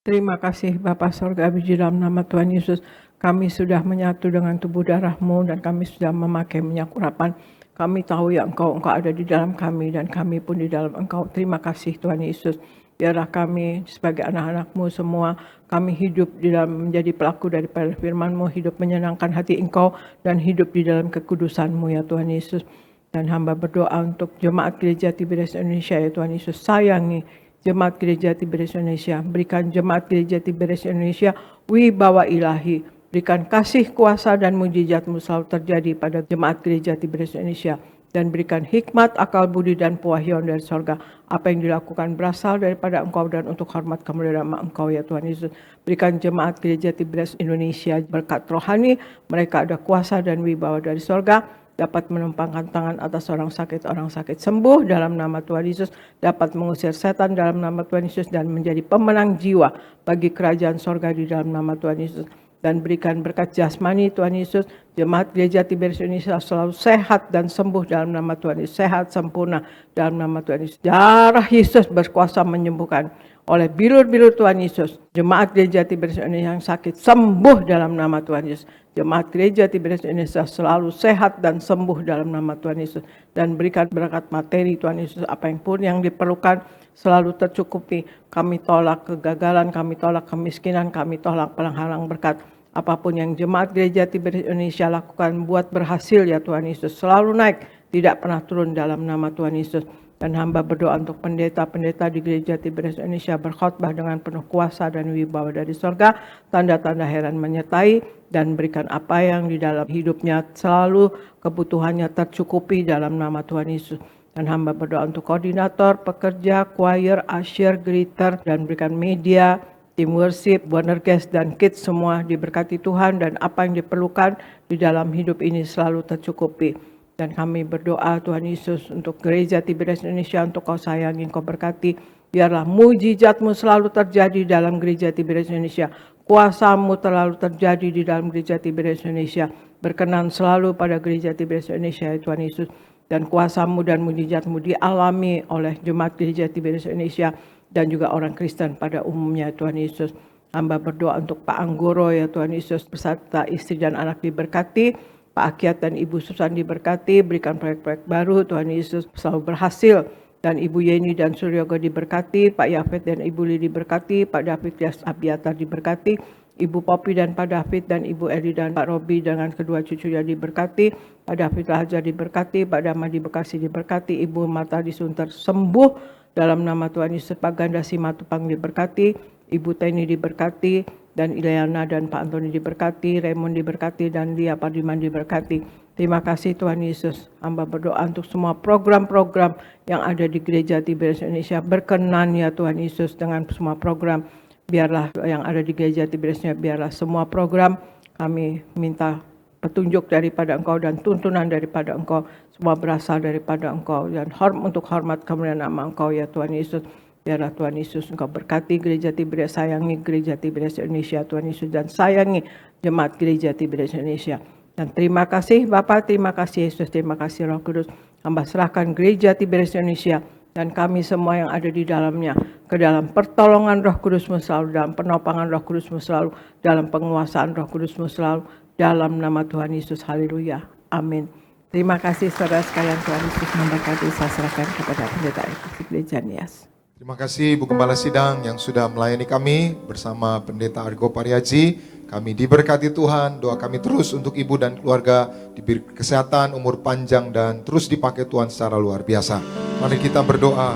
Terima kasih Bapa Sorgawi, di dalam nama Tuhan Yesus kami sudah menyatu dengan tubuh darah-Mu dan kami sudah memakai minyak urapan. Kami tahu ya Engkau ada di dalam kami dan kami pun di dalam Engkau. Terima kasih Tuhan Yesus. Biarlah kami sebagai anak-anak-Mu semua, kami hidup di dalam menjadi pelaku daripada firman-Mu, hidup menyenangkan hati Engkau dan hidup di dalam kekudusan-Mu ya Tuhan Yesus. Dan hamba berdoa untuk jemaat gereja Tiberias Indonesia ya Tuhan Yesus. Sayangi jemaat gereja Tiberias Indonesia. Berikan jemaat gereja Tiberias Indonesia wibawa ilahi. Berikan kasih, kuasa, dan mujizat-Mu selalu terjadi pada jemaat gereja Tiberias Indonesia. Dan berikan hikmat, akal budi, dan pewahyuan dari sorga. Apa yang dilakukan berasal daripada Engkau dan untuk hormat kemuliaan nama Engkau ya Tuhan Yesus. Berikan jemaat gereja Tiberias Indonesia berkat rohani. Mereka ada kuasa dan wibawa dari sorga. Dapat menumpangkan tangan atas orang sakit sembuh dalam nama Tuhan Yesus. Dapat mengusir setan dalam nama Tuhan Yesus. Dan menjadi pemenang jiwa bagi kerajaan sorga di dalam nama Tuhan Yesus. Dan berikan berkat jasmani Tuhan Yesus. Jemaat gereja Tiberias Indonesia selalu sehat dan sembuh dalam nama Tuhan Yesus. Sehat sempurna dalam nama Tuhan Yesus. Darah Yesus berkuasa menyembuhkan. Oleh bilur-bilur Tuhan Yesus. Jemaat gereja Tiberias Indonesia yang sakit sembuh dalam nama Tuhan Yesus. Jemaat gereja Tiberias Indonesia selalu sehat dan sembuh dalam nama Tuhan Yesus. Dan berikan berkat materi Tuhan Yesus. Apa yang pun yang diperlukan selalu tercukupi. Kami tolak kegagalan, kami tolak kemiskinan, kami tolak penghalang berkat. Apapun yang jemaat gereja Tiberias Indonesia lakukan buat berhasil ya Tuhan Yesus. Selalu naik, tidak pernah turun dalam nama Tuhan Yesus. Dan hamba berdoa untuk pendeta-pendeta di gereja Tiberias Indonesia berkhotbah dengan penuh kuasa dan wibawa dari sorga. Tanda-tanda heran menyertai dan berikan apa yang di dalam hidupnya selalu kebutuhannya tercukupi dalam nama Tuhan Yesus. Dan hamba berdoa untuk koordinator, pekerja, choir, usher, greeter, dan berikan media, tim worship, Wonder Guest, dan kids semua diberkati Tuhan. Dan apa yang diperlukan di dalam hidup ini selalu tercukupi. Dan kami berdoa Tuhan Yesus untuk gereja Tiberias Indonesia, untuk Kau sayangi, Kau berkati. Biarlah mujizat-Mu selalu terjadi dalam gereja Tiberias Indonesia. Kuasa-Mu terlalu terjadi di dalam gereja Tiberias Indonesia. Berkenan selalu pada gereja Tiberias Indonesia ya Tuhan Yesus. Dan kuasa-Mu dan mujizat-Mu dialami oleh jemaat gereja Tiberias Indonesia dan juga orang Kristen pada umumnya Tuhan Yesus. Hamba berdoa untuk Pak Anggoro ya Tuhan Yesus beserta istri dan anak diberkati. Pak Akiat dan Ibu Susan diberkati, berikan proyek-proyek baru Tuhan Yesus selalu berhasil. Dan Ibu Yeni dan Suryoga diberkati, Pak Yafet dan Ibu Li diberkati, Pak David Yas Abiatar diberkati, Ibu Popi dan Pak David dan Ibu Edi dan Pak Robi dengan kedua cucunya diberkati, Pak David Lahaja diberkati, Pak Dama di Bekasi diberkati, Ibu Marta di Sunter sembuh dalam nama Tuhan Yesus, Pak Ganda Simatupang diberkati, Ibu Teni diberkati, dan Ileana dan Pak Antoni diberkati, Raymond diberkati, dan Lia Pardiman diberkati. Terima kasih Tuhan Yesus. Hamba berdoa untuk semua program-program yang ada di gereja Tiberias Indonesia. Berkenan ya Tuhan Yesus dengan semua program. Biarlah yang ada di gereja Tiberiasnya, biarlah semua program kami minta petunjuk daripada Engkau dan tuntunan daripada Engkau. Semua berasal daripada Engkau. Dan untuk hormat kemuliaan nama Engkau ya Tuhan Yesus. Biarlah Tuhan Yesus Engkau berkati gereja Tiberias, sayangi gereja Tiberias Indonesia Tuhan Yesus, dan sayangi jemaat gereja Tiberias Indonesia. Dan terima kasih Bapa, terima kasih Yesus, terima kasih Roh Kudus. Hamba serahkan gereja Tiberias Indonesia dan kami semua yang ada di dalamnya ke dalam pertolongan Roh Kudus-Mu selalu, dalam penopangan Roh Kudus-Mu selalu, dalam penguasaan Roh Kudus-Mu selalu, dalam nama Tuhan Yesus. Haleluya. Amin. Terima kasih saudara sekalian, Tuhan Yesus memberkati. Saya serahkan kepada pendeta gereja Nias. Terima kasih Ibu Gembala Sidang yang sudah melayani kami bersama Pendeta Argo Pariaji. Kami diberkati Tuhan, doa kami terus untuk Ibu dan keluarga diberi kesehatan, umur panjang, dan terus dipakai Tuhan secara luar biasa. Mari kita berdoa.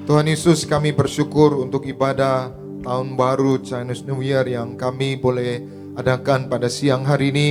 Tuhan Yesus, kami bersyukur untuk ibadah tahun baru Chinese New Year yang kami boleh adakan pada siang hari ini.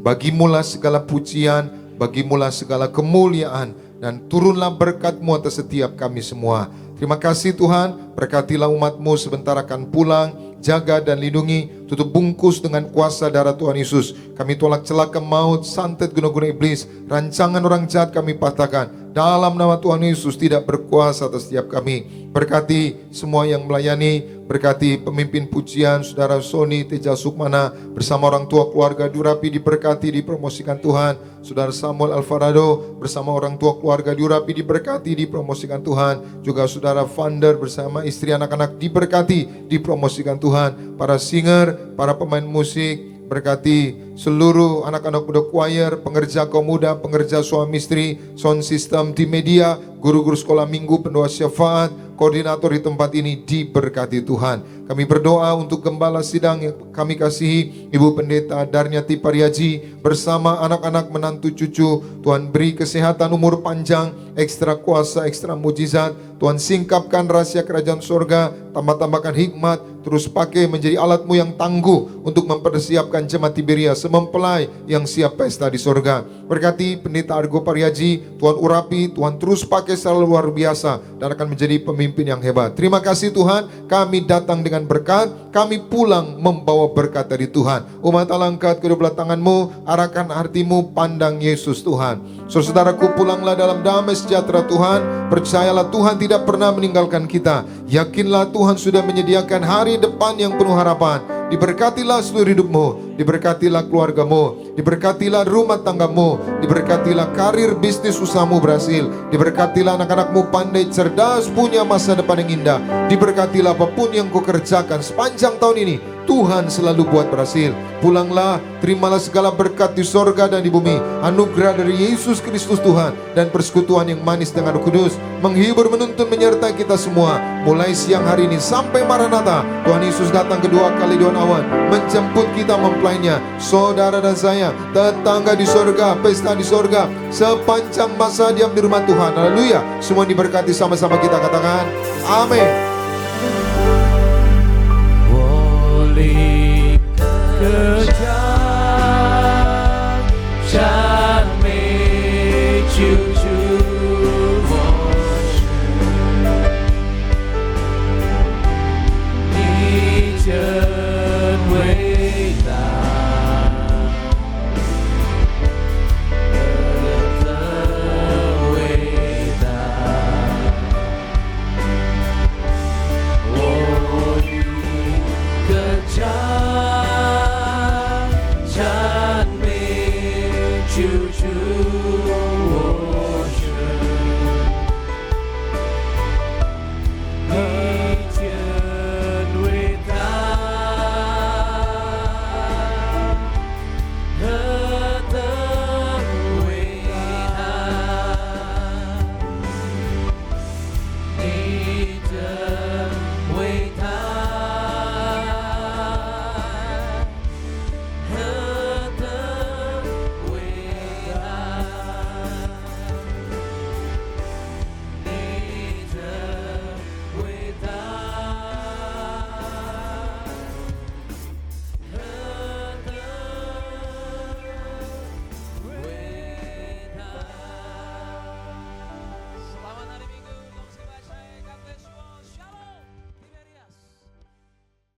Bagimulah segala pujian, bagimulah segala kemuliaan, dan turunlah berkat-Mu atas setiap kami semua. Terima kasih Tuhan, berkatilah umat-Mu sebentar akan pulang, jaga dan lindungi, tutup bungkus dengan kuasa darah Tuhan Yesus. Kami tolak celaka maut, santet guna-guna iblis, rancangan orang jahat kami patahkan. Dalam nama Tuhan Yesus tidak berkuasa atas setiap kami. Berkati semua yang melayani, berkati pemimpin pujian, Saudara Sony Teja Sukmana, bersama orang tua keluarga Diurapi diberkati, dipromosikan Tuhan. Saudara Samuel Alvarado, bersama orang tua keluarga Diurapi diberkati, dipromosikan Tuhan. Juga Saudara Vander bersama istri anak-anak diberkati, dipromosikan Tuhan. Para singer, para pemain musik, berkati seluruh anak-anak muda choir, pengerja kaum muda, pengerja suami istri, sound system, tim media, guru-guru sekolah minggu, pendoa syafaat, koordinator di tempat ini diberkati Tuhan. Kami berdoa untuk gembala sidang yang kami kasihi, Ibu Pendeta Darniati Pariaji bersama anak-anak menantu cucu. Tuhan beri kesehatan, umur panjang, ekstra kuasa, ekstra mujizat. Tuhan singkapkan rahasia kerajaan sorga, tambah-tambahkan hikmat, terus pakai menjadi alatmu yang tangguh untuk mempersiapkan jemaat Tiberias semempelai yang siap pesta di sorga. Berkati Pendeta Argo Pariaji, Tuhan urapi, Tuhan terus pakai secara luar biasa dan akan menjadi pemimpin yang hebat. Terima kasih Tuhan, kami datang dengan berkat, kami pulang membawa berkat dari Tuhan. Umat Allah, angkat kedua belah tanganmu, arahkan hatimu, pandang Yesus Tuhan. Saudaraku, pulanglah dalam damai sejahtera Tuhan. Percayalah Tuhan tidak pernah meninggalkan kita. Yakinlah Tuhan sudah menyediakan hari depan yang penuh harapan. Diberkatilah seluruh hidupmu, diberkatilah keluargamu, diberkatilah rumah tanggamu, diberkatilah karir bisnis usahamu berhasil, diberkatilah anak-anakmu pandai, cerdas, punya masa depan yang indah, diberkatilah apapun yang kau kerjakan sepanjang tahun ini, Tuhan selalu buat berhasil. Pulanglah, terimalah segala berkat di sorga dan di bumi, anugerah dari Yesus Kristus Tuhan, dan persekutuan yang manis dengan Roh Kudus, menghibur, menuntun, menyertai kita semua, mulai siang hari ini sampai Maranatha. Tuhan Yesus datang kedua kali di awan, menjemput kita mempelainya. Saudara dan saya, tetangga di sorga, pesta di sorga, sepanjang masa diam di rumah Tuhan. Haleluya. Semua diberkati, sama-sama kita katakan amin. Boleh kejar Charme cucu Choo